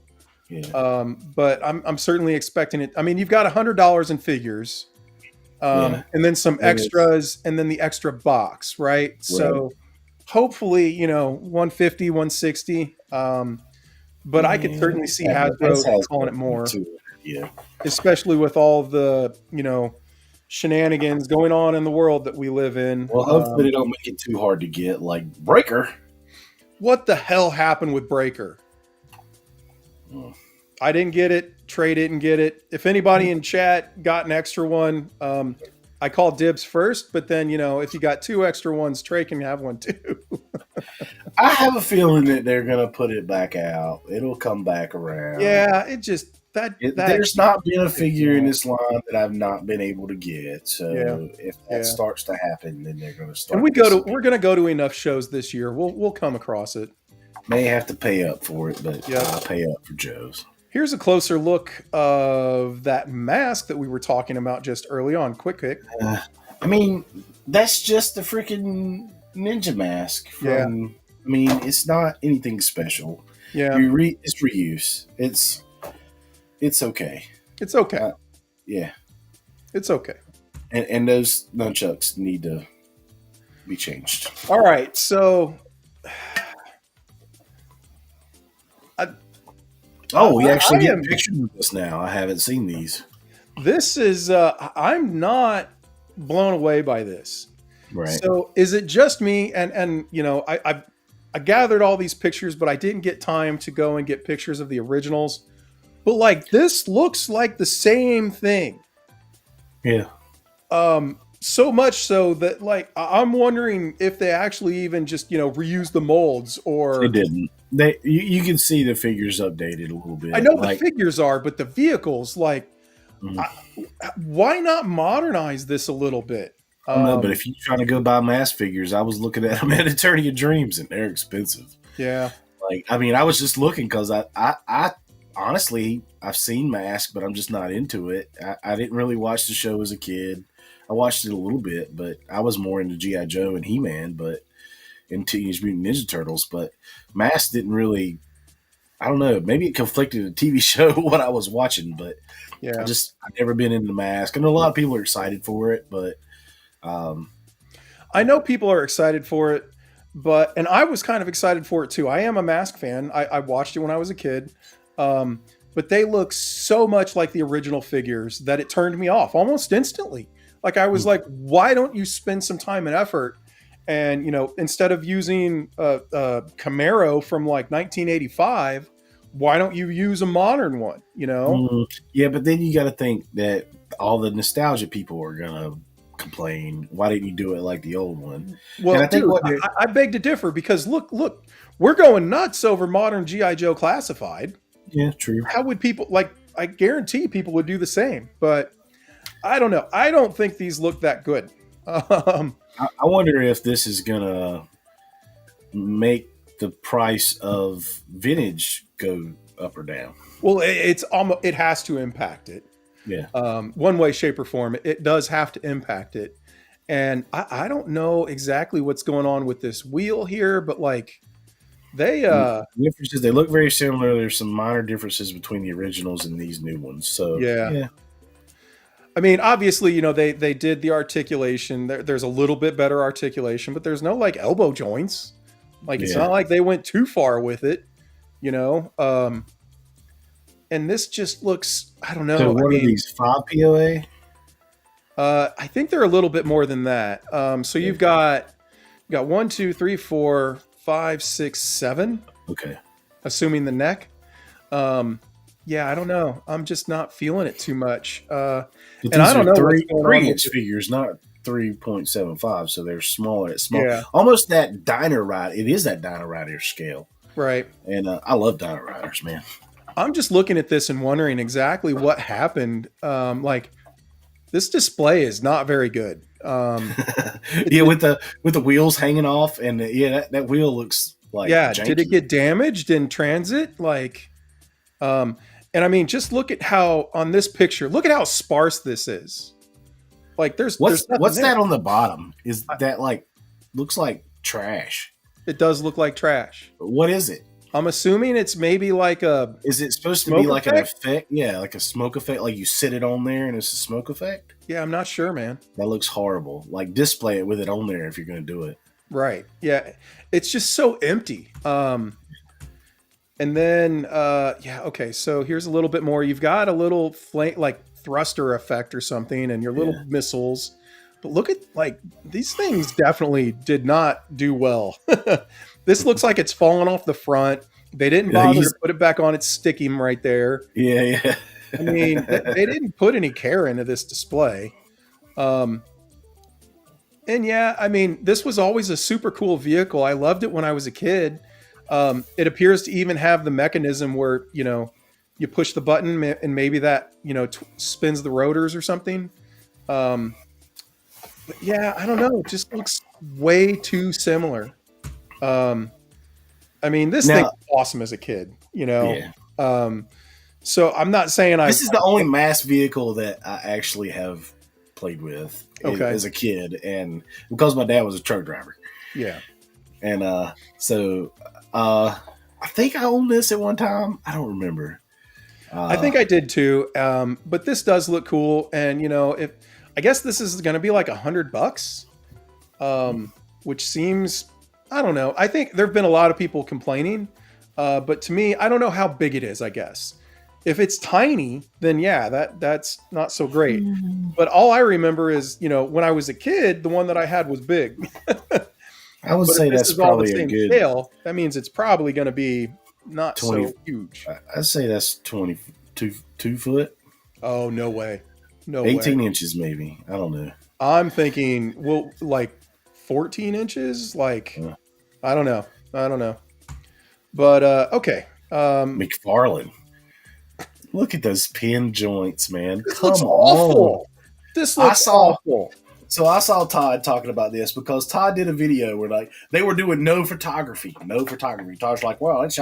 Yeah. But I'm certainly expecting it. I mean, you've got $100 in figures, and then some extras, and then the extra box, right? So hopefully, 150, 160. But I could certainly see Hasbro calling it more. Yeah. Especially with all the, shenanigans going on in the world that we live in. Well, hopefully they don't make it too hard to get, like Breaker. What the hell happened with Breaker? I didn't get it. Trey didn't get it. If anybody in chat got an extra one, I called dibs first, but then, if you got 2 extra ones, Trey can have one too. I have a feeling that they're going to put it back out. It'll come back around. Yeah, it just, there's not been a figure in this line that I've not been able to get. So if that starts to happen, then they're going to start. And we're going to go to enough shows this year. We'll come across it. May have to pay up for it, but Yep. I'll pay up for Joe's. Here's a closer look of that mask that we were talking about just early on. Quick pick. I mean, that's just the freaking ninja mask from. Yeah. I mean, it's not anything special. Yeah. It's reuse. It's okay. It's okay. Yeah. It's okay. And those nunchucks need to be changed. All right. So. We actually I get pictures of this now. I haven't seen these. This is. I'm not blown away by this. Right. So is it just me? And you know, I gathered all these pictures, but I didn't get time to go and get pictures of the originals. But like this looks like the same thing. Yeah. So much so that like I'm wondering if they actually even just, you know, reuse the molds or They didn't. You can see the figures updated a little bit. I know the figures are, but the vehicles, like, Mhm. why not modernize this a little bit? I don't know, but if you're trying to go buy mass figures, I was looking at them at Eternity of Dreams, and they're expensive. Yeah. Like, I mean, I was just looking because I honestly, I've seen Mask, but I'm just not into it. I didn't really watch the show as a kid. I watched it a little bit, but I was more into G.I. Joe and He-Man, but in Teenage Mutant Ninja Turtles. But Mask didn't really, I don't know, maybe it conflicted the TV show what I was watching, but Yeah. I've never been into Mask. I know a lot of people are excited for it, but I know people are excited for it, and I was kind of excited for it too. I am a Mask fan. I watched it when I was a kid. But they look so much like the original figures that it turned me off almost instantly. Like I was like, why don't you spend some time and effort? And, you know, instead of using a Camaro from like 1985, why don't you use a modern one? You know? Yeah, but then you got to think that all the nostalgia people are gonna complain. Why didn't you do it like the old one? Well, And I think dude, I beg to differ because look, we're going nuts over modern G.I. Joe Classified. Yeah, true. How would people like? I guarantee people would do the same, but I don't know. I don't think these look that good. I wonder if this is gonna make the price of vintage go up or down. Well, it's almost, it has to impact it. Yeah. One way, shape, or form. It does have to impact it. And I don't know exactly what's going on with this wheel here, but like they The differences, they look very similar. There's some minor differences between the originals and these new ones. So yeah. I mean, obviously, you know, they did the articulation. There's a little bit better articulation, but there's no like elbow joints. Like it's not like they went too far with it, you know. And this just looks, I don't know. So what are these 5 POA? I think they're a little bit more than that. So you've got 1, 2, 3, 4, 5, 6, 7. Okay. Assuming the neck. Yeah, I don't know. I'm just not feeling it too much. And I don't know what's going on 3-inch figures, not 3.75, so they're smaller. It's small. Yeah. Almost that Dino Rider. It is that Dino Rider scale. Right. And I love Dino Riders, man. I'm just looking at this and wondering exactly what happened. Like this display is not very good. Yeah, with the wheels hanging off, and that wheel looks like janky. Did it get damaged in transit? Like, and I mean, just look at how on this picture. Look at how sparse this is. Like, there's what's nothing that there. on the bottom? Is that like looks like trash? It does look like trash. What is it? I'm assuming it's maybe like a. Is it supposed to Smoke be like an effect? effect? Yeah, like a smoke effect. Like you sit it on there and it's a smoke effect. Yeah, I'm not sure, man. That looks horrible. Like display it with it on there if you're going to do it. Right. Yeah. It's just so empty. And then, okay. So here's a little bit more. You've got a little flame, like thruster effect or something, and your little missiles. But look at like these things definitely did not do well. This looks like it's fallen off the front. They didn't bother to put it back on its sticking right there. Yeah. I mean, they didn't put any care into this display. And yeah, I mean, this was always a super cool vehicle. I loved it when I was a kid. It appears to even have the mechanism where, you know, you push the button and maybe that, you know, spins the rotors or something. But yeah, I don't know. It just looks way too similar. I mean, this Now- thing was awesome as a kid, you know. Yeah. So I'm not saying This is the only mass vehicle that I actually have played with as a kid, and because my dad was a truck driver. Yeah. And so I think I owned this at one time. I don't remember. I think I did too. But this does look cool, and you know, if I guess this is going to be like $100, which seems, I don't know. I think there've been a lot of people complaining, but to me, I don't know how big it is. I guess if it's tiny, then yeah, that's not so great. But all I remember is, you know, when I was a kid, the one that I had was big. I would But say if this that's is all the probably a same good scale, that means it's probably going to be not 20 so huge. I'd say that's 22 foot, Oh, no way. No 18 way. inches maybe. I don't know. I'm thinking, well, like 14 inches? Like, Yeah. I don't know. But, okay. McFarlane. Look at those pin joints, man. This Come looks on. awful. This looks awful. So I saw Todd talking about this because Todd did a video where like they were doing no photography. Todd's like, well, it's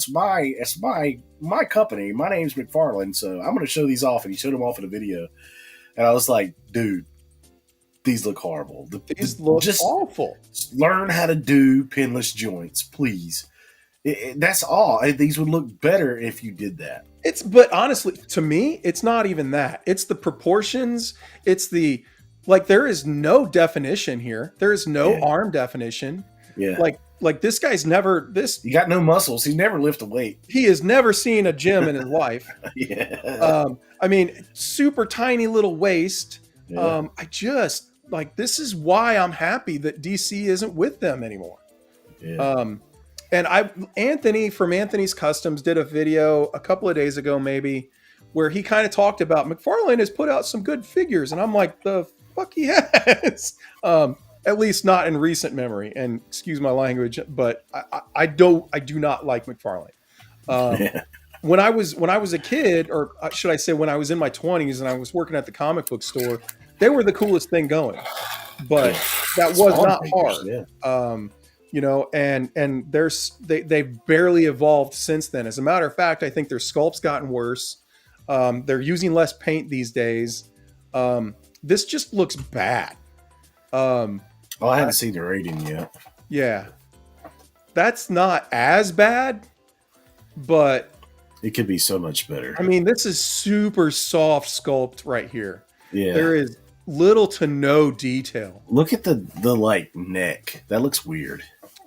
my company. My name's McFarlane, so I'm going to show these off. And he showed them off in a video, and I was like, dude, these look horrible. These look just awful. learn how to do pinless joints, please. That's all. These would look better if you did that. But honestly, to me, it's not even that. It's the proportions. It's the, like, there is no definition here. There is no arm definition. Yeah. Like this guy's never You got no muscles. He's never lifted a weight. he has never seen a gym in his life. Yeah. I mean, super tiny little waist. Yeah. I just like, this is why I'm happy that DC isn't with them anymore. Yeah. And Anthony from Anthony's Customs did a video a couple of days ago, maybe, where he kind of talked about McFarlane has put out some good figures, and I'm like, the fuck he has. At least not in recent memory. And excuse my language, but I do not like McFarlane. Yeah. When I was a kid, or should I say when I was in my 20s and I was working at the comic book store, they were the coolest thing going. But that was not hard. Yeah. You know, and they've barely evolved since then. As a matter of fact, I think their sculpt's gotten worse. They're using less paint these days. This just looks bad. I haven't seen the rating yet. Yeah, that's not as bad, but It could be so much better. I mean, this is super soft sculpt right here. Yeah. There is little to no detail. Look at the like neck. That looks weird.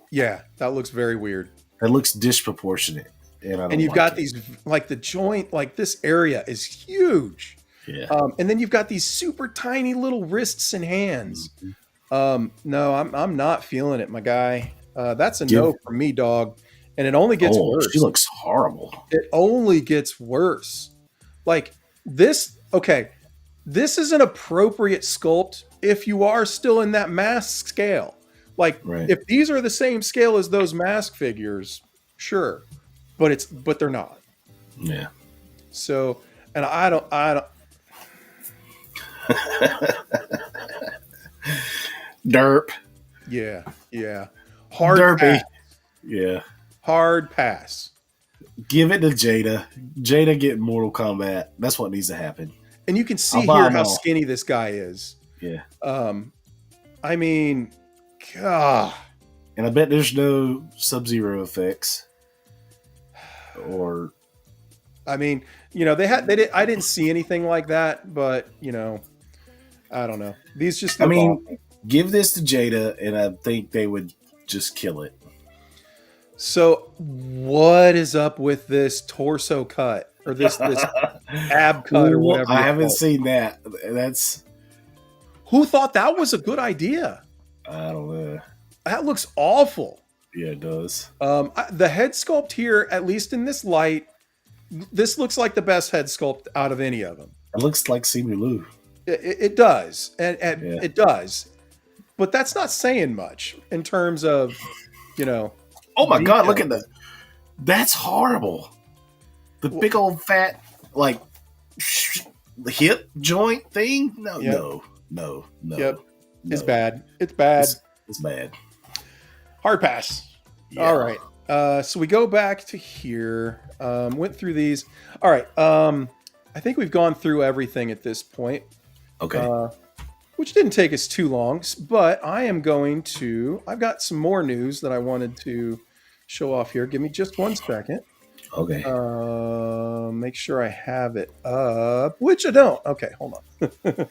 Yeah, that looks very weird. That looks disproportionate. And You've got these, like the joint, like this area is huge. Yeah. And then you've got these super tiny little wrists and hands. No, I'm not feeling it, my guy. That's a no from me, dog. And it only gets worse. She looks horrible. It only gets worse. Like this, okay, this is an appropriate sculpt if you are still in that mask scale. Like if these are the same scale as those mask figures, sure. But they're not. Yeah. So, and I don't Derp. Yeah. Hard Derpy. pass. Yeah. Hard pass. Give it to Jada. Jada get Mortal Kombat. That's what needs to happen. And you can see I'll buy here them how all. skinny this guy is. Yeah. I mean, God. And I bet there's no Sub-Zero effects. Or I mean, you know, I didn't see anything like that, but you know, I don't know. These just look awful. Give this to Jada, and I think they would just kill it. So, what is up with this torso cut or this ab cut or whatever? I haven't seen that. That's who thought that was a good idea. I don't know. That looks awful. Yeah, it does. The head sculpt here, at least in this light, this looks like the best head sculpt out of any of them. It looks like Simu Liu. It does, and Yeah. it does, but that's not saying much in terms of, you know. Oh my detail. God! Look at that. That's horrible. The big old fat like hip joint thing. No. Yep. No. It's bad. It's bad. It's bad. Hard pass. Yeah. All right. So we go back to here. Went through these. All right. I think we've gone through everything at this point, Okay. which didn't take us too long. But I am going to. I've got some more news that I wanted to show off here. Give me just one second. Okay. Make sure I have it up, which I don't. Okay, hold on.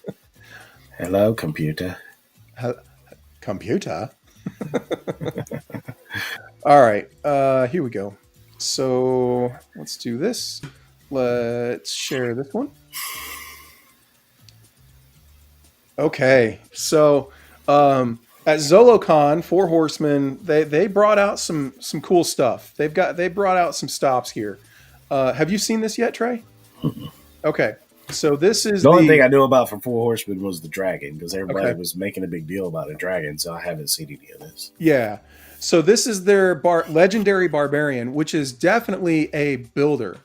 Hello, computer. Computer. All right, here we go. So let's do this. Let's share this one. Okay, so at ZoloCon, Four Horsemen, they brought out some cool stuff. They brought out some stops here. Have you seen this yet, Trey? Okay, so this is The only thing I knew about from Four Horsemen was the dragon, because everybody Okay. was making a big deal about a dragon, so I haven't seen any of this. Yeah. So this is their legendary barbarian, which is definitely a builder.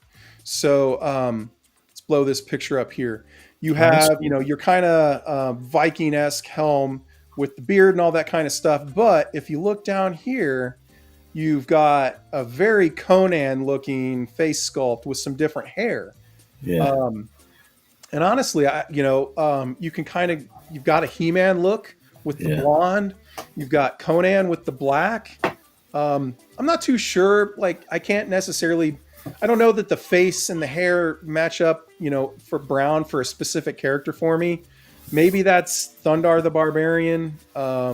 So let's blow this picture up here. You have, your kind of Viking-esque helm with the beard and all that kind of stuff. But if you look down here, you've got a very Conan-looking face sculpt with some different hair. Yeah. And honestly, you can you've got a He-Man look with the blonde. You've got Conan with the black. I'm not too sure. Like, I don't know that the face and the hair match up, for brown for a specific character for me. Maybe that's Thundar the Barbarian. I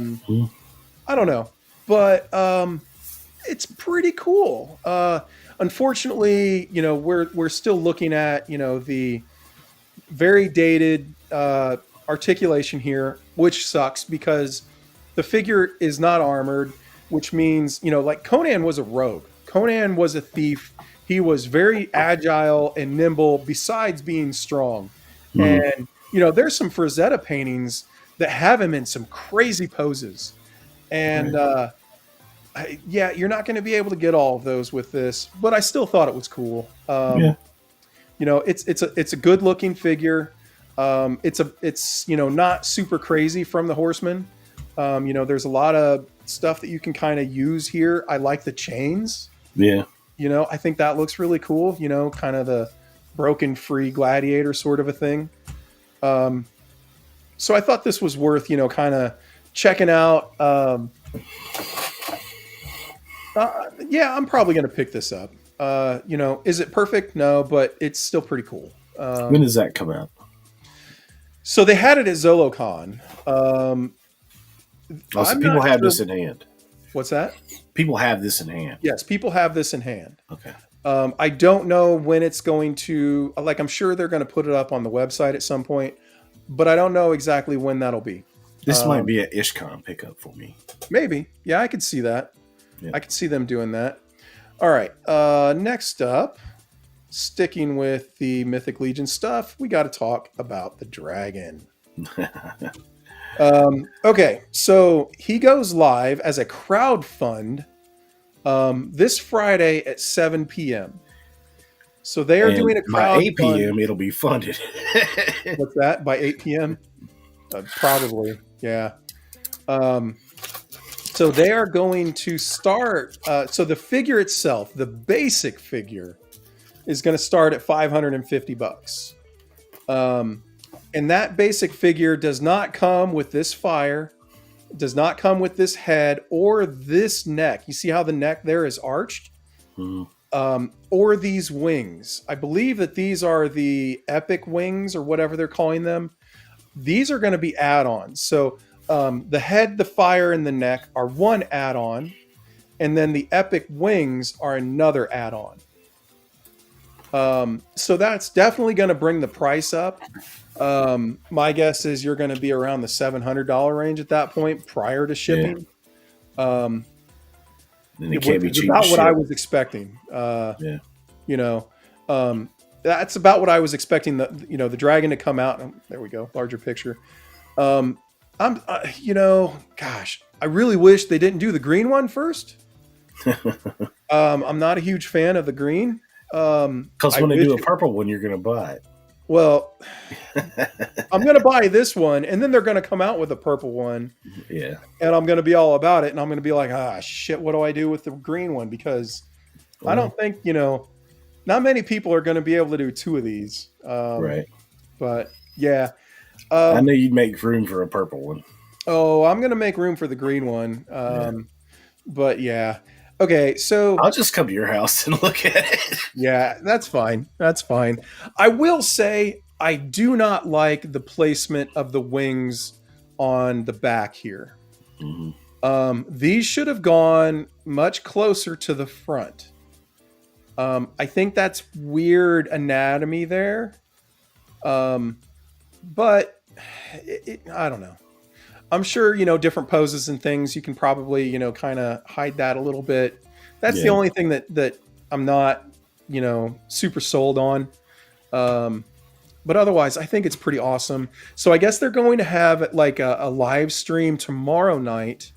don't know. But it's pretty cool. Unfortunately, we're still looking at, the very dated articulation here, which sucks because the figure is not armored, which means, like Conan was a rogue. Conan was a thief. He was very agile and nimble besides being strong. And, there's some Frazetta paintings that have him in some crazy poses. And, you're not going to be able to get all of those with this, but I still thought it was cool. It's a good looking figure. It's not super crazy from the Horseman. There's a lot of stuff that you can kind of use here. I like the chains. Yeah. I think that looks really cool. Kind of the broken free gladiator sort of a thing. So I thought this was worth, kind of checking out. I'm probably going to pick this up. Is it perfect? No, but it's still pretty cool. When does that come out? So they had it at ZoloCon. So people have this in hand. What's that? People have this in hand. Yes, people have this in hand. Okay. I don't know when it's going to, I'm sure they're going to put it up on the website at some point, but I don't know exactly when that'll be. This might be an IshCon pickup for me. Maybe. Yeah, I could see that. Yeah. I could see them doing that. All right. Next up, sticking with the Mythic Legion stuff, we got to talk about the dragon. Okay, so he goes live as a crowdfund this Friday at 7 p.m. So they are doing a crowdfund. By 8 p.m., it'll be funded. What's that? By 8 p.m.? Probably, yeah. So they are going to start. So the figure itself, the basic figure, is going to start at $550. And that basic figure does not come with this fire, does not come with this head or this neck. You see how the neck there is arched? Or these wings. I believe that these are the epic wings or whatever they're calling them. These are going to be add-ons. So the head, the fire, and the neck are one add-on. And then the epic wings are another add-on. So that's definitely going to bring the price up. My guess is you're going to be around the $700 range at that point prior to shipping. And it can't be cheap. About what I was expecting. That's about what I was expecting. The dragon to come out. There we go. Larger picture. Gosh, I really wish they didn't do the green one first. I'm not a huge fan of the green. Because when they do a purple one, you're going to buy it. Well, I'm going to buy this one, and then they're going to come out with a purple one, Yeah. and I'm going to be all about it, and I'm going to be like, shit, what do I do with the green one? Because I don't think, not many people are going to be able to do two of these. Right. But yeah. I knew you'd make room for a purple one. Oh, I'm going to make room for the green one. But yeah. Okay, so I'll just come to your house and look at it. yeah, that's fine. That's fine. I will say I do not like the placement of the wings on the back here. Mm-hmm. These should have gone much closer to the front. I think that's weird anatomy there. But I don't know. I'm sure, different poses and things, you can probably, kind of hide that a little bit. That's the only thing that I'm not, super sold on. But otherwise, I think it's pretty awesome. So I guess they're going to have like a live stream tomorrow night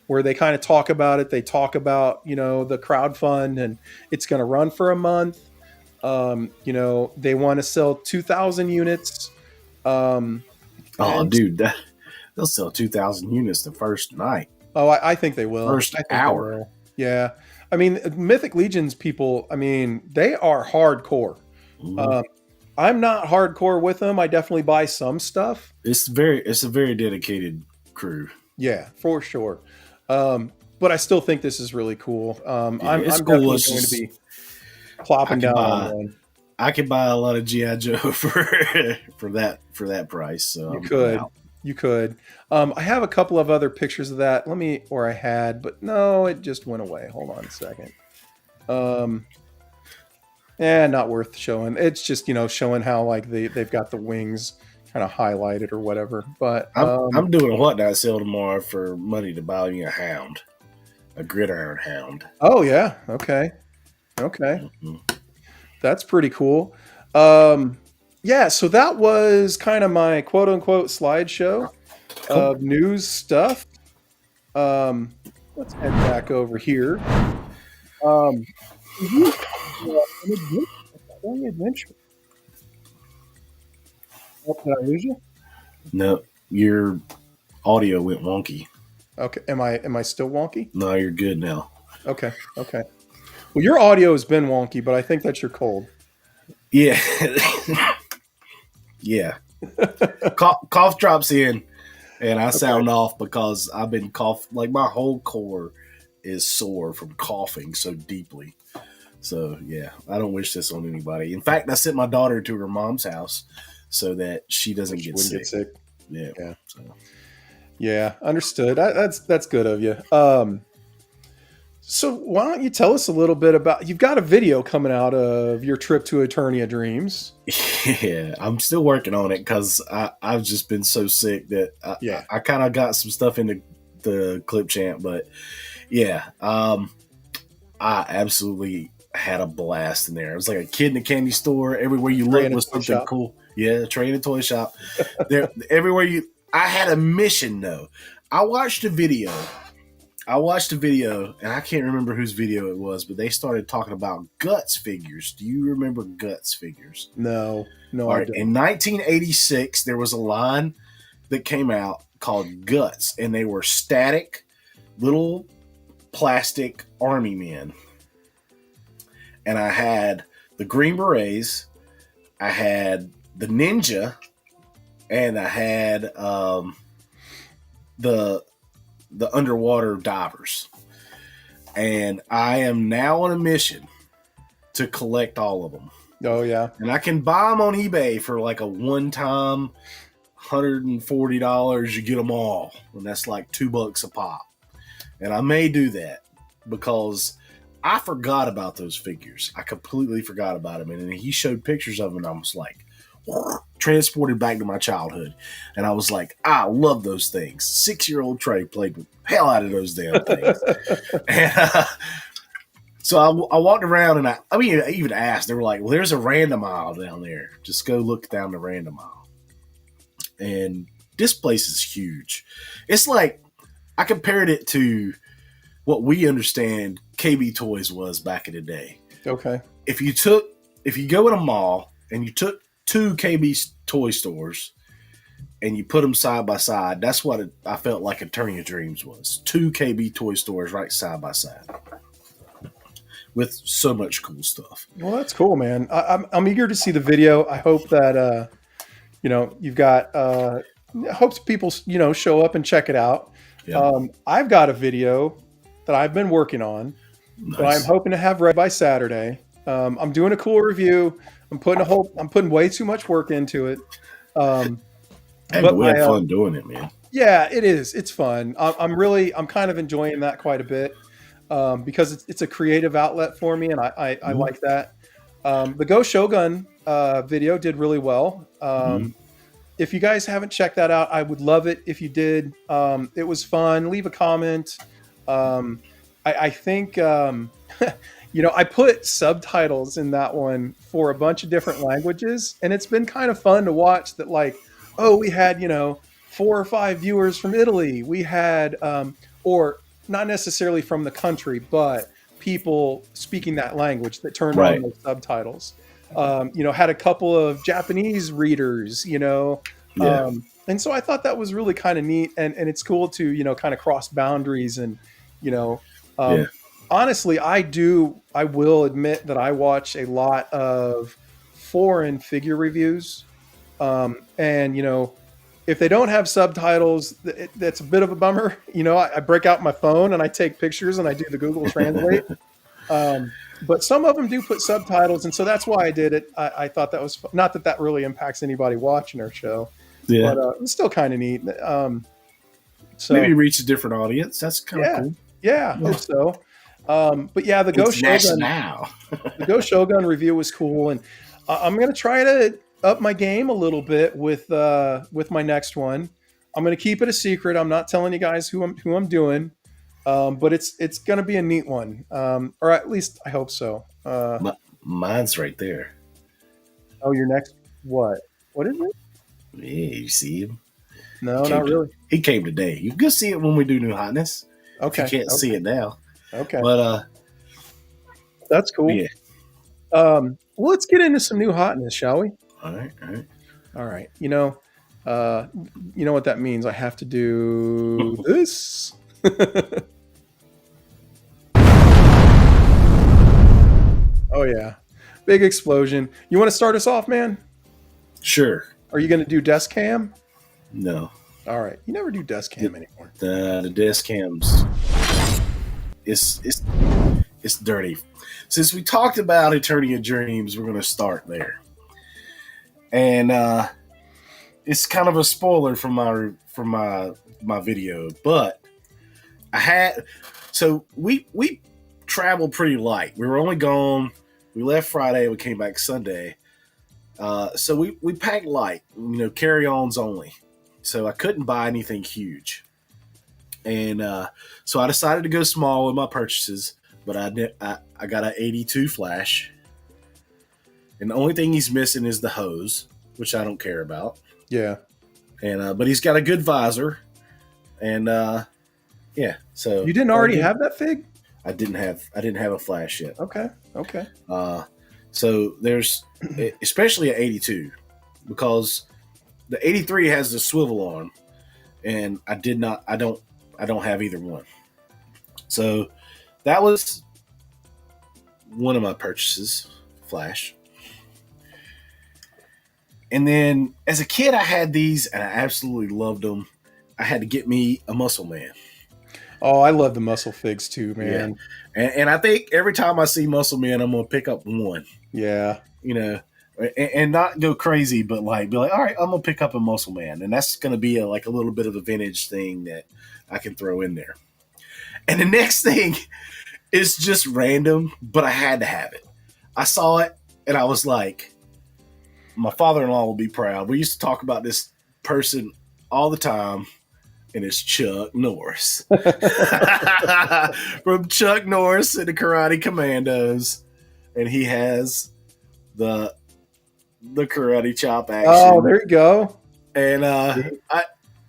where they kind of talk about it. They talk about, the crowdfund, and it's going to run for a month. They want to sell 2,000 units. Dude, they'll sell 2,000 units the first night. Oh, I think they will. First hour. Yeah. I mean, Mythic Legions people, I mean, they are hardcore. Mm-hmm. I'm not hardcore with them. I definitely buy some stuff. It's a very dedicated crew. Yeah, for sure. But I still think this is really cool. I'm cool. definitely going to be plopping down on one. I could buy a lot of G.I. Joe for that price. So You could. I have a couple of other pictures of that. I had, but no, it just went away. Hold on a second. Not worth showing. It's just, showing how like they've got the wings kind of highlighted or whatever. But I'm doing a whatnot sale tomorrow for money to buy me a hound, a gridiron hound. Oh yeah. Okay. Mm-hmm. That's pretty cool. Yeah, so that was kind of my quote unquote slideshow of news stuff. Let's head back over here. Adventure. Oh, did I lose you? No, your audio went wonky. Okay, am I still wonky? No, you're good now. Okay. Well, your audio has been wonky, but I think that's your cold. Yeah. Yeah. Cough drops in, and I sound off because I've been coughing. Like my whole core is sore from coughing so deeply. So yeah, I don't wish this on anybody. In fact, I sent my daughter to her mom's house so that she doesn't get sick. Yeah. Yeah, understood. That's good of you. So why don't you tell us a little bit about, you've got a video coming out of your trip to Eternia Dreams. Yeah, I'm still working on it because I've just been so sick that I kind of got some stuff into the Clip Champ, but yeah, I absolutely had a blast in there. It was like a kid in a candy store. Everywhere you looked was something cool. Yeah, train and toy shop. Everywhere I had a mission though. I watched a video, and I can't remember whose video it was, but they started talking about Guts figures. Do you remember Guts figures? No, I don't. In 1986, there was a line that came out called Guts, and they were static little plastic army men. And I had the Green Berets, I had the Ninja, and I had the underwater divers. And I am now on a mission to collect all of them. Oh yeah. And I can buy them on eBay for like a one-time $140. You get them all, and that's like $2 a pop. And I may do that because I forgot about those figures. I completely forgot about them. And he showed pictures of them, and I was like, transported back to my childhood. And I was like, I love those things. 6-year-old Trey played the hell out of those damn things. And so I walked around, and I even asked. They were like, well, there's a random aisle down there. Just go look down the random aisle. And this place is huge. It's like, I compared it to what we understand KB Toys was back in the day. Okay. If you go in a mall and you took 2 KB toy stores and you put them side by side, that's what I felt like Attorney of Dreams was. 2 KB toy stores right side by side with so much cool stuff. Well, that's cool, man. I'm eager to see the video. I hope that you've got hopes people show up and check it out. Yeah. I've got a video that I've been working on that I'm hoping to have ready by Saturday. I'm doing a cool review. I'm putting way too much work into it. But we had fun doing it, man. Yeah, it is. It's fun. I'm kind of enjoying that quite a bit because it's a creative outlet for me, and I like that. The Go Shogun video did really well. If you guys haven't checked that out, I would love it if you did. It was fun. Leave a comment. I think I put subtitles in that one for a bunch of different languages, and it's been kind of fun to watch that. Like, oh, we had 4 or 5 viewers from Italy. We had or not necessarily from the country, but people speaking that language that turned on those subtitles. Had a couple of Japanese readers, and so I thought that was really kind of neat, and it's cool to kind of cross boundaries, and honestly, I will admit that I watch a lot of foreign figure reviews, and if they don't have subtitles, that's a bit of a bummer. I break out my phone and I take pictures and I do the Google Translate. But some of them do put subtitles, and so that's why I did it. I thought that was not that really impacts anybody watching our show, but it's still kind of neat. So maybe reach a different audience. That's kind of cool. Yeah, I hope so. But yeah, the Go Shogun the Go Shogun review was cool, and I'm gonna try to up my game a little bit with my next one. I'm gonna keep it a secret. I'm not telling you guys who I'm doing. But it's going to be a neat one, or at least I hope so. Mine's right there. Oh, your next what? What is it? Yeah, you see him? No, not really. He came today. You can go see it when we do New Hotness. Okay, you can't see it now. Okay, but that's cool. Yeah. Well, let's get into some New Hotness, shall we? All right. You know what that means. I have to do this. Oh yeah, big explosion. You want to start us off, man? Sure. Are you going to do desk cam? No. All right. You never do desk cam anymore. The desk cams. It's dirty. Since we talked about Eternity of Dreams, we're going to start there. And it's kind of a spoiler from my video, but we traveled pretty light. We were only gone. We left Friday. We came back Sunday. So we packed light, carry-ons only. So I couldn't buy anything huge. And so I decided to go small with my purchases, but I got an 82 flash. And the only thing he's missing is the hose, which I don't care about. Yeah. And but he's got a good visor. And yeah, so you didn't already have that fig? I didn't have a flash yet. Okay. So there's especially at 82, because the 83 has the swivel arm, and I don't have either one. So that was one of my purchases, flash. And then as a kid, I had these and I absolutely loved them. I had to get me a Muscle Man. Oh, I love the muscle figs too, man. Yeah. And I think every time I see Muscle Man, I'm going to pick up one. Yeah. And not go crazy, but be like, all right, I'm going to pick up a Muscle Man. And that's going to be a little bit of a vintage thing that I can throw in there. And the next thing is just random, but I had to have it. I saw it and I was like, my father-in-law will be proud. We used to talk about this person all the time, and it's Chuck Norris. From Chuck Norris and the Karate Commandos. And he has the karate chop action. Oh, there you go. And I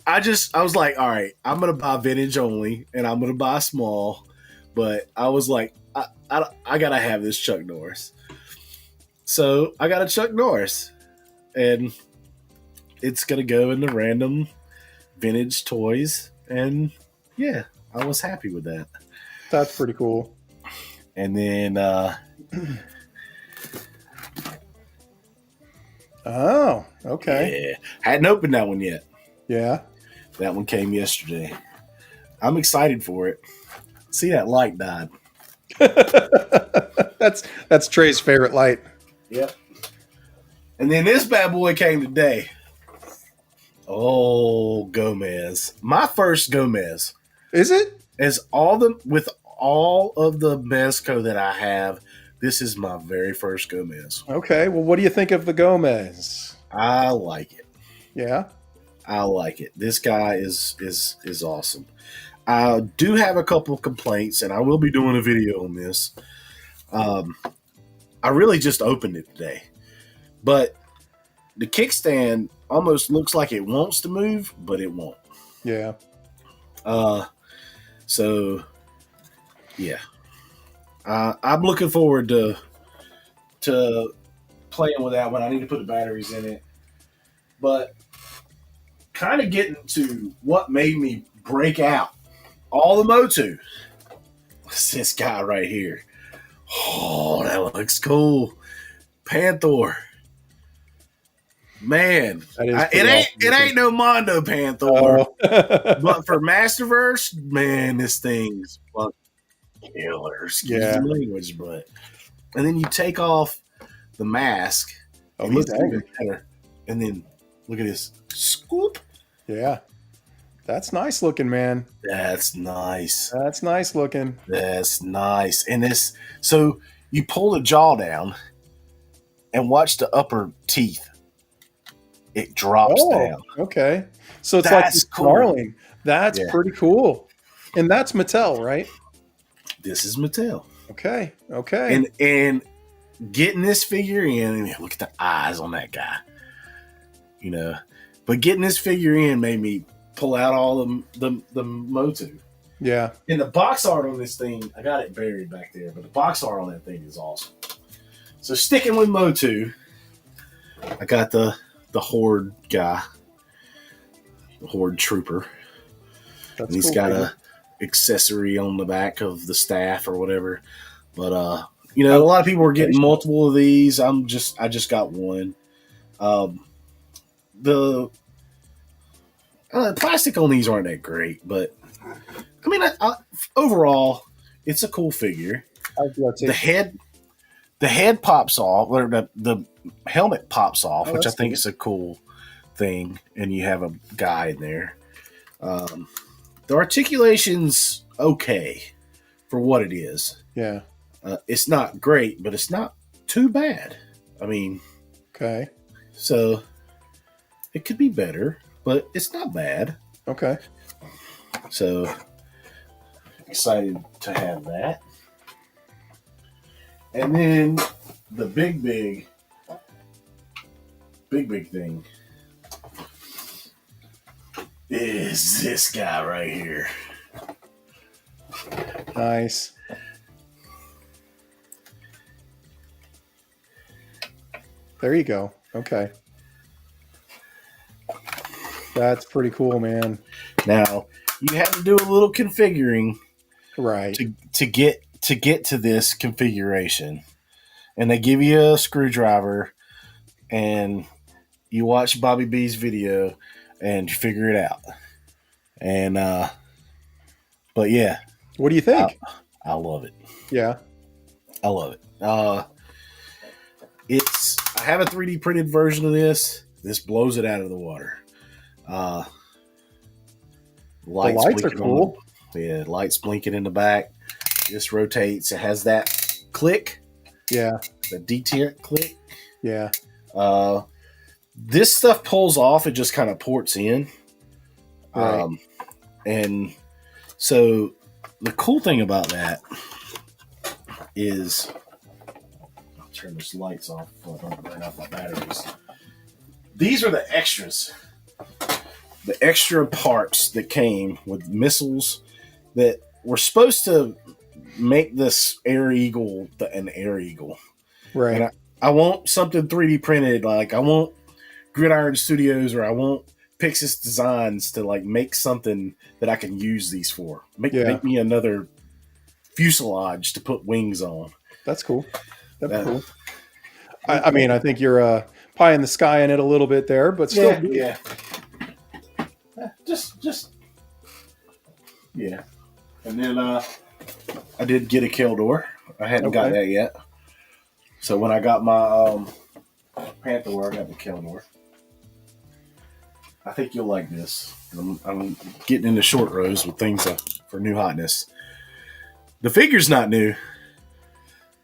was like, all right, I'm going to buy vintage only, and I'm going to buy small. But I was like, I got to have this Chuck Norris. So I got a Chuck Norris. And it's gonna go into random vintage toys, and yeah, I was happy with that. That's pretty cool. And then Oh, okay. yeah, hadn't opened that one yet. Yeah. That one came yesterday. I'm excited for it. See, that light died. That's Trey's favorite light. Yep. And then this bad boy came today. Oh, Gomez. My first Gomez. Is it? With all of the Mezco that I have, this is my very first Gomez. Okay. Well, what do you think of the Gomez? I like it. Yeah. I like it. This guy is awesome. I do have a couple complaints, and I will be doing a video on this. I really just opened it today, but the kickstand almost looks like it wants to move, but it won't. Yeah. So yeah, I'm looking forward to playing with that one. I need to put the batteries in it, but kind of getting to what made me break out all the Motu. What's this guy right here? Oh, that looks cool. Panther. Man, it ain't no Mondo Panther, Oh. but for Masterverse, man, this thing's fucking killer. Excuse Yeah. the language, but and then you take off the mask. Oh, it he's looks even angry. better. And then look at this scoop. Yeah. That's nice looking, man. That's nice. That's nice looking. That's nice. And this, so you pull the jaw down and watch the upper teeth. It drops down. Okay. So it's That's like cool. snarling. That's Yeah. pretty cool. And that's Mattel, right? This is Mattel. Okay. Okay. And getting this figure in, and look at the eyes on that guy. You know, but getting this figure in made me pull out all the Motu. Yeah. And the box art on this thing, I got it buried back there, but the box art on that thing is awesome. So sticking with Motu, I got the Horde guy, the Horde trooper. That's And he's cool, got man. a accessory on the back of the staff or whatever. But you know, a lot of people were getting multiple of these. I just got one. The plastic on these aren't that great, but I mean, overall, it's a cool figure. The head pops off, or the helmet pops off, which I think is a cool thing, and you have a guy in there. The articulation's okay for what it is. Yeah. It's not great, but it's not too bad. I mean, Okay. so it could be better, but it's not bad. Okay. So excited to have that. And then the big thing is this guy right here. Nice. There you go. Okay. That's pretty cool, man. Now you have to do a little configuring Right. to get to this configuration, and they give you a screwdriver, and you watch Bobby B's video, and you figure it out. And but yeah, What do you think? I love it. Yeah. I love it. I have a 3D printed version of this. This blows it out of the water. The lights are cool. Lights blinking in the back. This rotates. It has that click, Yeah. the detent click. Yeah. This stuff pulls off. It just kind of ports in. Right. And so the cool thing about that is, I'll turn these lights off so I don't burn out my batteries. These are the extras. The extra parts that came with missiles that were supposed to make this Air Eagle an Air Eagle. Right. And I want something 3D printed. Like, I want Gridiron Studios or I want Pixis Designs to like make something that I can use these for. Make me another fuselage to put wings on. That's cool. That's cool. I mean, I think you're pie in the sky in it a little bit there, but still, yeah. Just yeah. And then I did get a Keldor. I hadn't got that yet. So when I got my Panther, I got the Keldor. I think you'll like this. I'm getting into short rows with things for new hotness. The figure's not new,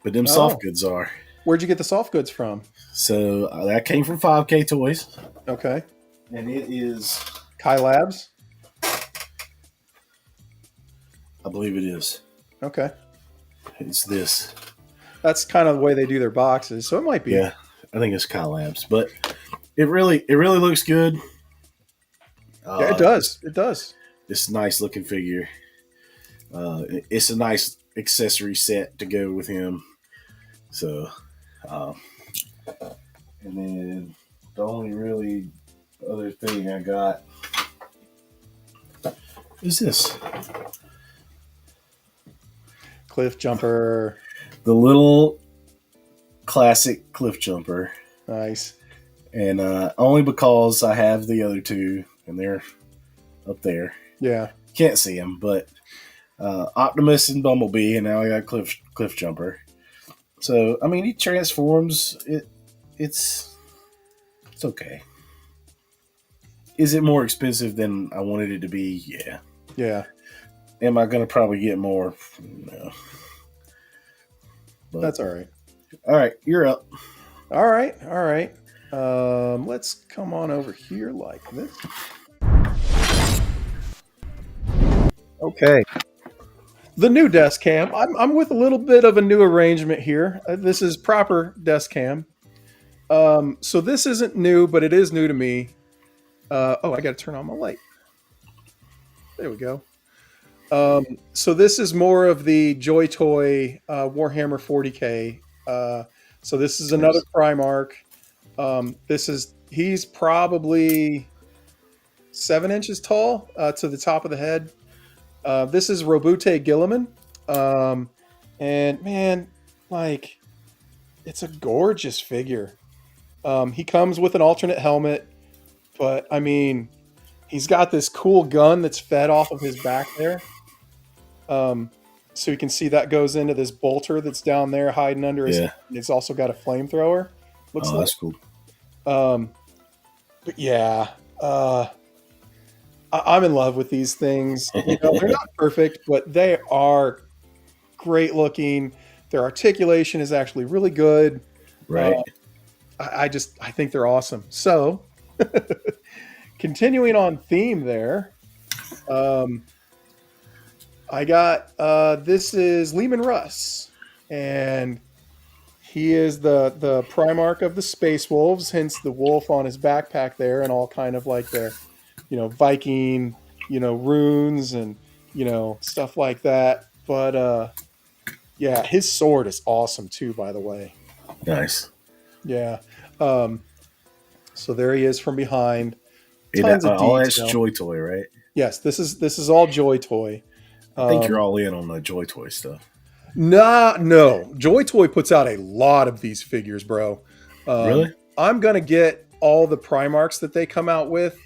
but them soft goods are. Where'd you get the soft goods from? So that came from 5K Toys. Okay. And it is Kai Labs? I believe it is. Okay. It's this. That's kind of the way they do their boxes, so it might be. Yeah, I think it's Kai Labs, but it really looks good. Yeah, it does. It does. It's a nice looking figure. It's a nice accessory set to go with him. So, and then the only really other thing I got is this. Cliff Jumper. The little classic Cliff Jumper. Nice. And only because I have the other two, and they're up there. Yeah. Can't see them, but Optimus and Bumblebee, and now I got Cliff Jumper. So, I mean, he transforms. It's okay. Is it more expensive than I wanted it to be? Yeah. Yeah. Am I going to probably get more? No. But, that's all right. All right, you're up. All right. Let's come on over here like this. Okay. The new desk cam. I'm with a little bit of a new arrangement here. This is proper desk cam. So this isn't new, but it is new to me. I got to turn on my light. There we go. So this is more of the Joy Toy Warhammer 40K. So this is another Primarch. He's probably 7 inches tall to the top of the head. This is Robute Gilliman. And man, like, it's a gorgeous figure. He comes with an alternate helmet, but I mean, he's got this cool gun that's fed off of his back there. So you can see that goes into this bolter that's down there hiding under his. Yeah. It's also got a flamethrower. Looks like. That's cool. But yeah, I'm in love with these things. You know, they're not perfect, but they are great looking. Their articulation is actually really good. Right. I think they're awesome. So, continuing on theme there, I got this is Lehman Russ, and he is the Primarch of the Space Wolves, hence the wolf on his backpack there, and all kind of like the, Viking, runes and, stuff like that. But yeah, his sword is awesome too, by the way. Nice. Yeah. So there he is from behind. Tons of all that's Joy Toy, right? Yes, this is all Joy Toy. I think you're all in on the Joy Toy stuff. No. Joy Toy puts out a lot of these figures, bro. Really? I'm gonna get all the Primarchs that they come out with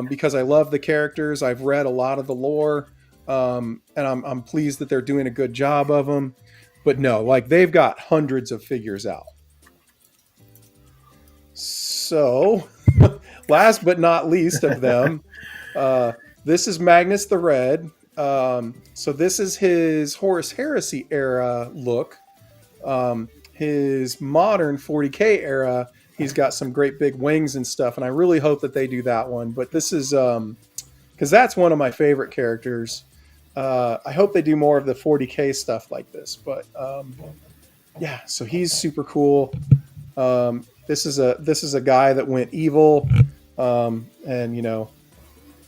because I love the characters. I've read a lot of the lore, and I'm pleased that they're doing a good job of them. But no, like, they've got hundreds of figures out. So, last but not least of them, this is Magnus the Red. So this is his Horus Heresy era look. His modern 40K era, he's got some great big wings and stuff, and I really hope that they do that one. But this is because that's one of my favorite characters. I hope they do more of the 40K stuff like this. But yeah, so he's super cool. This is a guy that went evil, and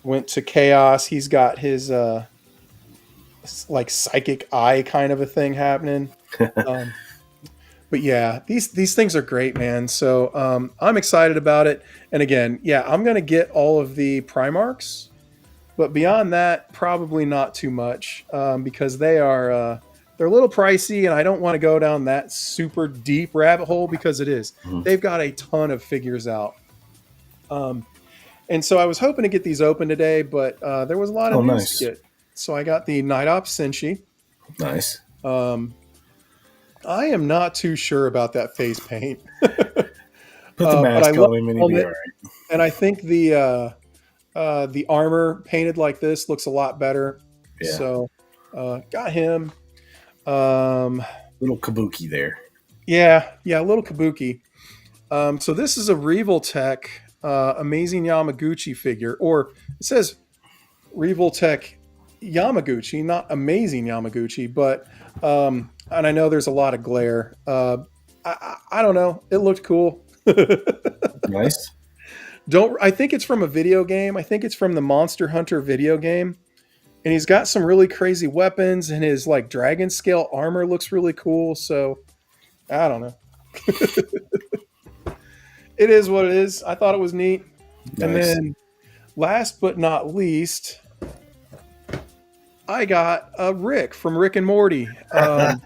went to chaos. He's got his like psychic eye kind of a thing happening. But but yeah, these things are great, man. So I'm excited about it. And again, yeah, I'm gonna get all of the Primarchs, but beyond that, probably not too much because they're a little pricey, and I don't want to go down that super deep rabbit hole because it is. Mhm. They've got a ton of figures out. And so I was hoping to get these open today, but there was a lot of Oh, news nice. to get. So I got the Night Ops Senshi. Nice. I am not too sure about that face paint, Put the but I mask love on him and the he'll be helmet, all right. and I think the armor painted like this looks a lot better. Yeah. So got him. Um, Little kabuki there. yeah, a little kabuki. So this is a Revoltech Amazing Yamaguchi figure, or it says Revoltech Yamaguchi, not Amazing Yamaguchi, but and I know there's a lot of glare. I don't know. It looked cool. Nice. I think it's from a video game. I think it's from the Monster Hunter video game. And he's got some really crazy weapons, and his like dragon scale armor looks really cool. So I don't know. It is what it is. I thought it was neat. And Nice. then last but not least, I got a Rick from Rick and Morty. And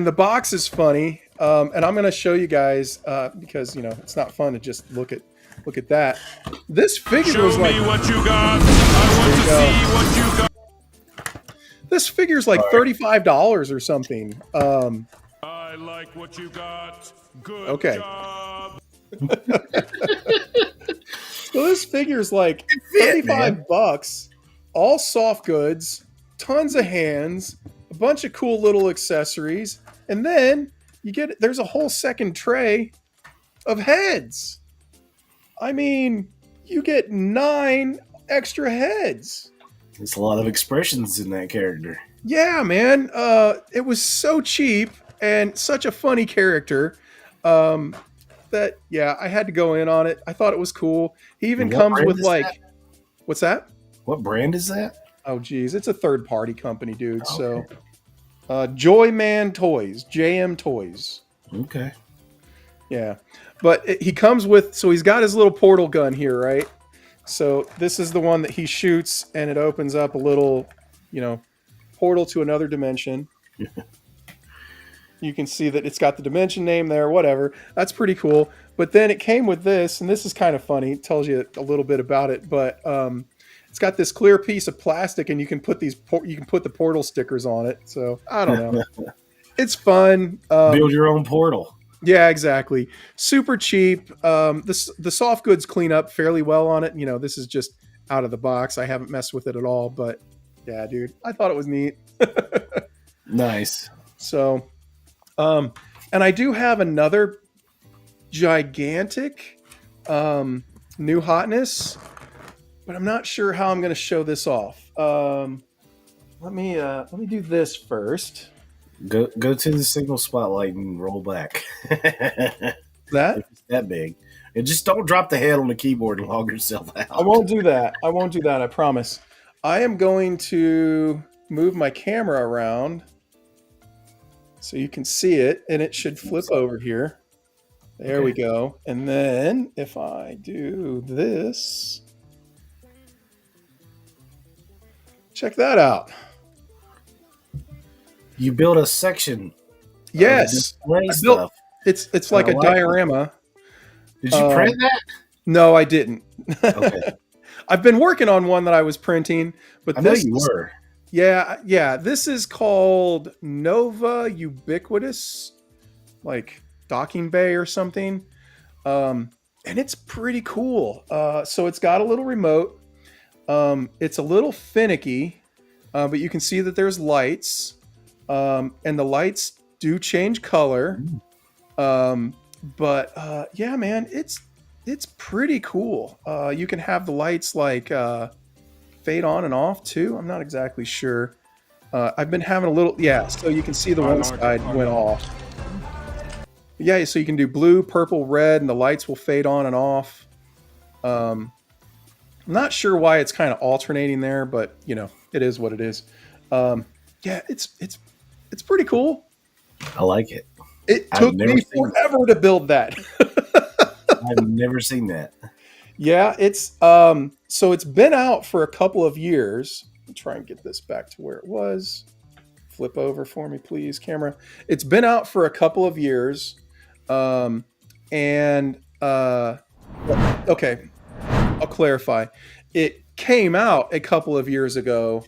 the box is funny. And I'm going to show you guys because it's not fun to just look at that. This figure was like what you got. I want to There you see what you got. this figure's like $35 or something. I like what you got. Good Okay. job. So this figure's like fit, man. $35, all soft goods, tons of hands, a bunch of cool little accessories, and then there's a whole second tray of heads. I mean, you get 9 extra heads. There's a lot of expressions in that character. Yeah, man. It was so cheap and such a funny character. That I had to go in on it. I thought it was cool. He even And what comes brand with is like, that? what's that? What brand is that? Oh, geez, it's a third-party company, dude. Okay. So, Joyman Toys, JM Toys. Okay. Yeah, but he comes with. So he's got his little portal gun here, right? So this is the one that he shoots, and it opens up a little, portal to another dimension. You can see that it's got the dimension name there, whatever. That's pretty cool. But then it came with this, and this is kind of funny. It tells you a little bit about it, but it's got this clear piece of plastic, and you can put the portal stickers on it. So I don't know. It's fun. Build your own portal. Yeah, exactly. Super cheap. The soft goods clean up fairly well on it. This is just out of the box. I haven't messed with it at all, but yeah, dude, I thought it was neat. Nice. So, and I do have another gigantic new hotness, but I'm not sure how I'm going to show this off. Let me do this first. Go to the signal spotlight and roll back. That If it's that big. And just don't drop the head on the keyboard and log yourself out. I won't do that. I promise. I am going to move my camera around so you can see it, and it should flip over here. There we go. And then if I do this, check that out. You build a section. Yes, Display I built- stuff. it's like I a like it. diorama. Did you print that? No, I didn't. Okay. I've been working on one that I was printing, but I know this you were. Yeah. This is called Nova Ubiquitous, like docking bay or something. And it's pretty cool. So it's got a little remote. It's a little finicky, but you can see that there's lights, and the lights do change color. But yeah, man, it's pretty cool. You can have the lights like fade on and off too. I'm not exactly sure. I've been having a little, so you can see the one side went off. Yeah, so you can do blue, purple, red, and the lights will fade on and off. I'm not sure why it's kind of alternating there, but it is what it is. Yeah, it's pretty cool. I like it. It I've took never me seen. forever to build that. I've never seen that. Yeah, it's so it's been out for a couple of years. Let me try and get this back to where it was. Flip over for me, please, camera. It's been out for a couple of years. Um, and okay, I'll clarify. It came out a couple of years ago,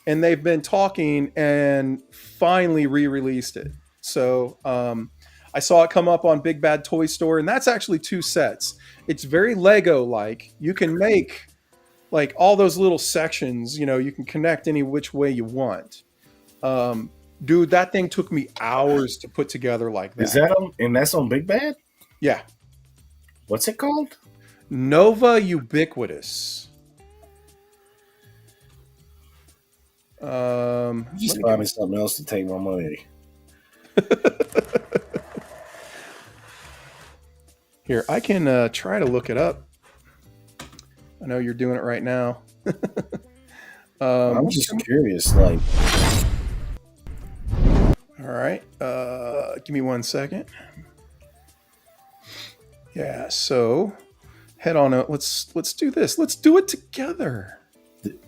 and they've been talking and finally re-released it. So I saw it come up on Big Bad Toy Store, and that's actually two sets. It's very Lego-like. You can make like all those little sections. You can connect any which way you want. Dude, that thing took me hours to put together like that. Is that on? And that's on Big Bad. Yeah. What's it called? Nova Ubiquitous. Just buy me something else to take my money. Here, I can try to look it up. I know you're doing it right now. I'm just curious, like. All right. Give me 1 second. Yeah. So, head on out. Let's do this. Let's do it together.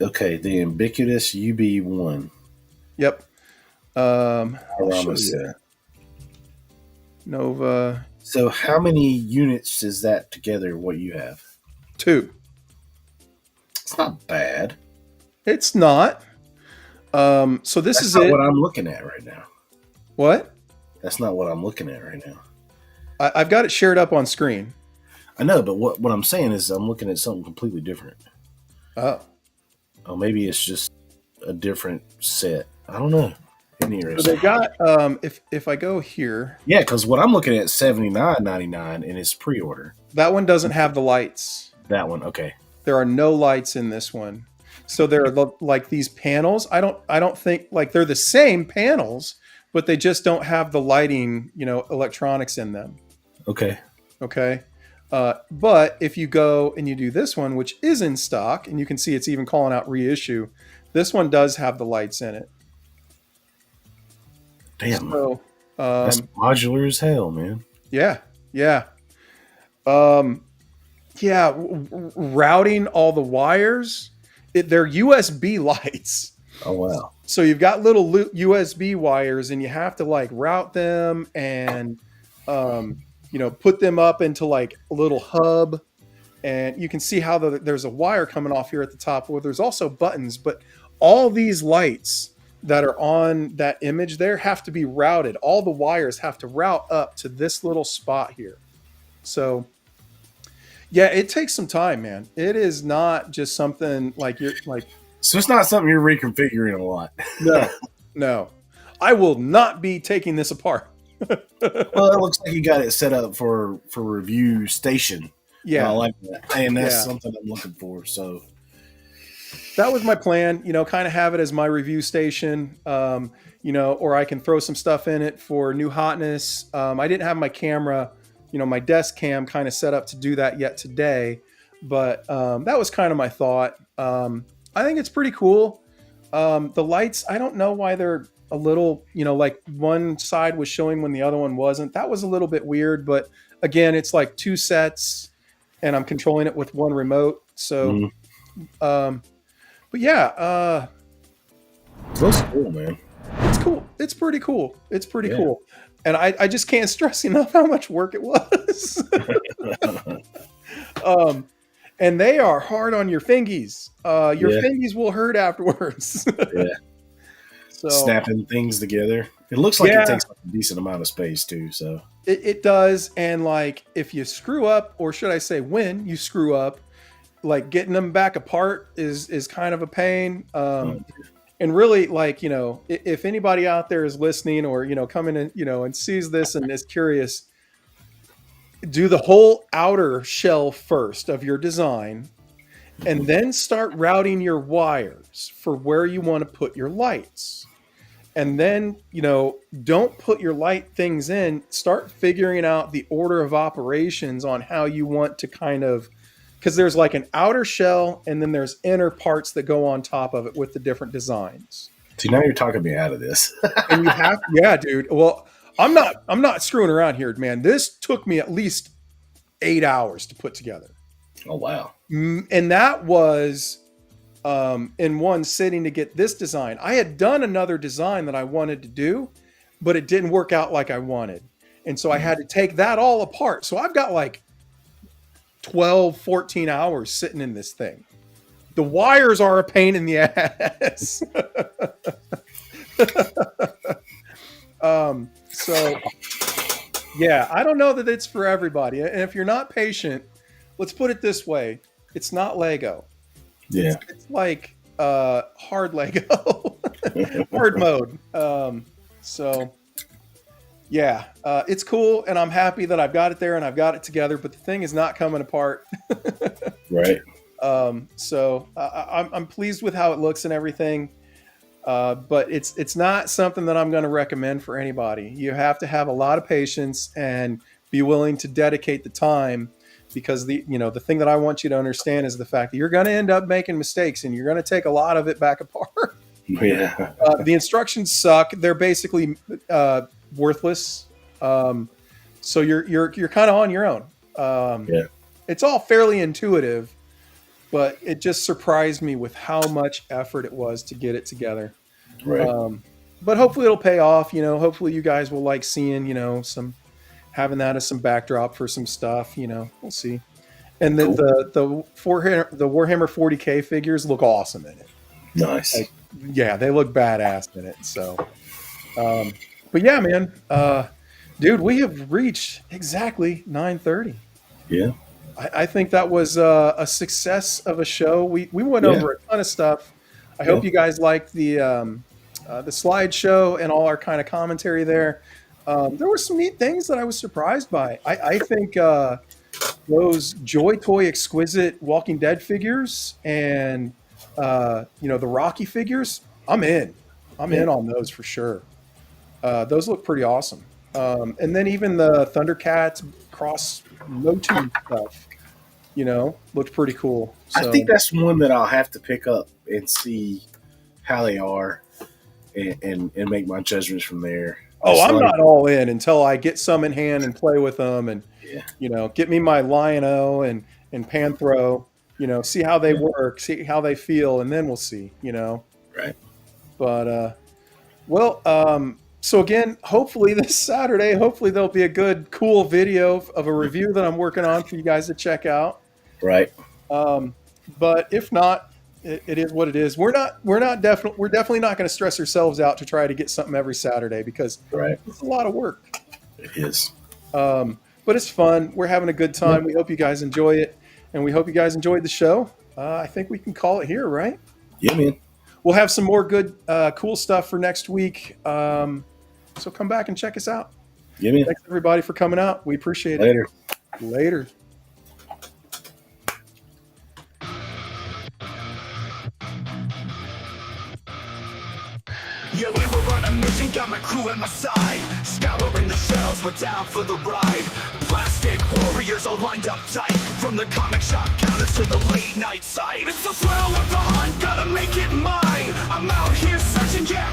Okay, the ubiquitous UB1. Yep. I'll show Ramos you. set. Nova So, how many units is that together? What you have? 2. It's not bad. It's not. So this That's is not it. what I'm looking at right now. What? That's not what I'm looking at right now. I've got it shared up on screen. I know, but what I'm saying is I'm looking at something completely different. Oh. Oh, maybe it's just a different set. I don't know. So they got if I go here, Yeah, because what I'm looking at is $79.99 and it's pre-order. that one doesn't have the lights. That one, okay. There are no lights in this one. So they're like these panels. I don't think like they're the same panels, but they just don't have the lighting, electronics in them. Okay. Okay. But if you go and you do this one, which is in stock, and you can see it's even calling out reissue, this one does have the lights in it. Damn. So, that's modular as hell, man. yeah. Routing all the wires. They're USB lights. Oh, wow. So you've got little USB wires, and you have to like route them and put them up into like a little hub. And you can see how there's a wire coming off here at the top. Well, there's also buttons, but all these lights that are on that image there have to be routed. All the wires have to route up to this little spot here. So yeah, it takes some time, man. It is not just something like you're like. So it's not something you're reconfiguring a lot. No. I will not be taking this apart. Well, it looks like you got it set up for review station. Yeah. I like that. And that's Yeah. something I'm looking for. So that was my plan, kind of have it as my review station, or I can throw some stuff in it for new hotness. I didn't have my camera, my desk cam kind of set up to do that yet today, but that was kind of my thought. I think it's pretty cool. The lights, I don't know why they're a little, like one side was showing when the other one wasn't. That was a little bit weird, but again, it's like 2 sets and I'm controlling it with one remote. So, but yeah, it looks cool, man. it's cool. It's pretty cool. It's pretty cool. And I just can't stress enough how much work it was. And they are hard on your fingies. Your fingies will hurt afterwards. Yeah. So snapping things together. It looks like it takes like a decent amount of space too. So it does. And like if you screw up, or should I say when you screw up, like getting them back apart is kind of a pain. And really, like, if anybody out there is listening or, coming in, and sees this and is curious, do the whole outer shell first of your design and then start routing your wires for where you want to put your lights. And then, don't put your light things in, start figuring out the order of operations on how you want to kind of, because there's like an outer shell and then there's inner parts that go on top of it with the different designs. see, now you're talking me out of this. And you have, yeah, dude. Well, I'm not screwing around here, man. This took me at least 8 hours to put together. Oh wow. And that was in one sitting to get this design. I had done another design that I wanted to do, but it didn't work out like I wanted. And so I had to take that all apart. So I've got like 12, 14 hours sitting in this thing. The wires are a pain in the ass. So yeah, I don't know that it's for everybody. And if you're not patient, let's put it this way. It's not Lego. Yeah. It's like hard Lego, hard mode. So yeah, it's cool, and I'm happy that I've got it there and I've got it together. But the thing is not coming apart. Right. So I'm pleased with how it looks and everything. But it's not something that I'm going to recommend for anybody. You have to have a lot of patience and be willing to dedicate the time. Because the thing that I want you to understand is the fact that you're going to end up making mistakes and you're going to take a lot of it back apart. Yeah. The instructions suck. They're basically worthless. So you're kind of on your own. Yeah. It's all fairly intuitive, but it just surprised me with how much effort it was to get it together. Right. But hopefully it'll pay off. Hopefully you guys will like seeing having that as some backdrop for some stuff. We'll see. And then the Warhammer 40K figures look awesome in it. Nice. Yeah, they look badass in it. So, but yeah, man, dude, we have reached exactly 9:30. Yeah. I think that was a success of a show. We went over a ton of stuff. I hope you guys liked the slideshow and all our kind of commentary there. There were some neat things that I was surprised by. I think those Joy Toy exquisite Walking Dead figures and the Rocky figures, I'm in on those for sure. Those look pretty awesome. And then even the Thundercats cross Motu stuff, looked pretty cool. So, I think that's one that I'll have to pick up and see how they are and make my judgments from there. Oh, I'm not all in until I get some in hand and play with them and, get me my Lion-O and Panthro, see how they work, see how they feel, and then we'll see, Right. But, so again, hopefully this Saturday, there'll be a good, cool video of a review that I'm working on for you guys to check out. Right. But if not, it is what it is. We're definitely not going to stress ourselves out to try to get something every Saturday because it's a lot of work. It is. But it's fun. We're having a good time. We hope you guys enjoy it, and we hope you guys enjoyed the show. I think we can call it here, right? Yeah, man. We'll have some more good, cool stuff for next week. So come back and check us out. Yeah, man. Thanks everybody for coming out. We appreciate Later. it. Later. Yeah, we were on a mission, got my crew at my side. Scouring the shells, we're down for the ride. Plastic warriors all lined up tight. From the comic shop counters to the late night side. It's the thrill of the hunt, gotta make it mine. I'm out here searching, yeah,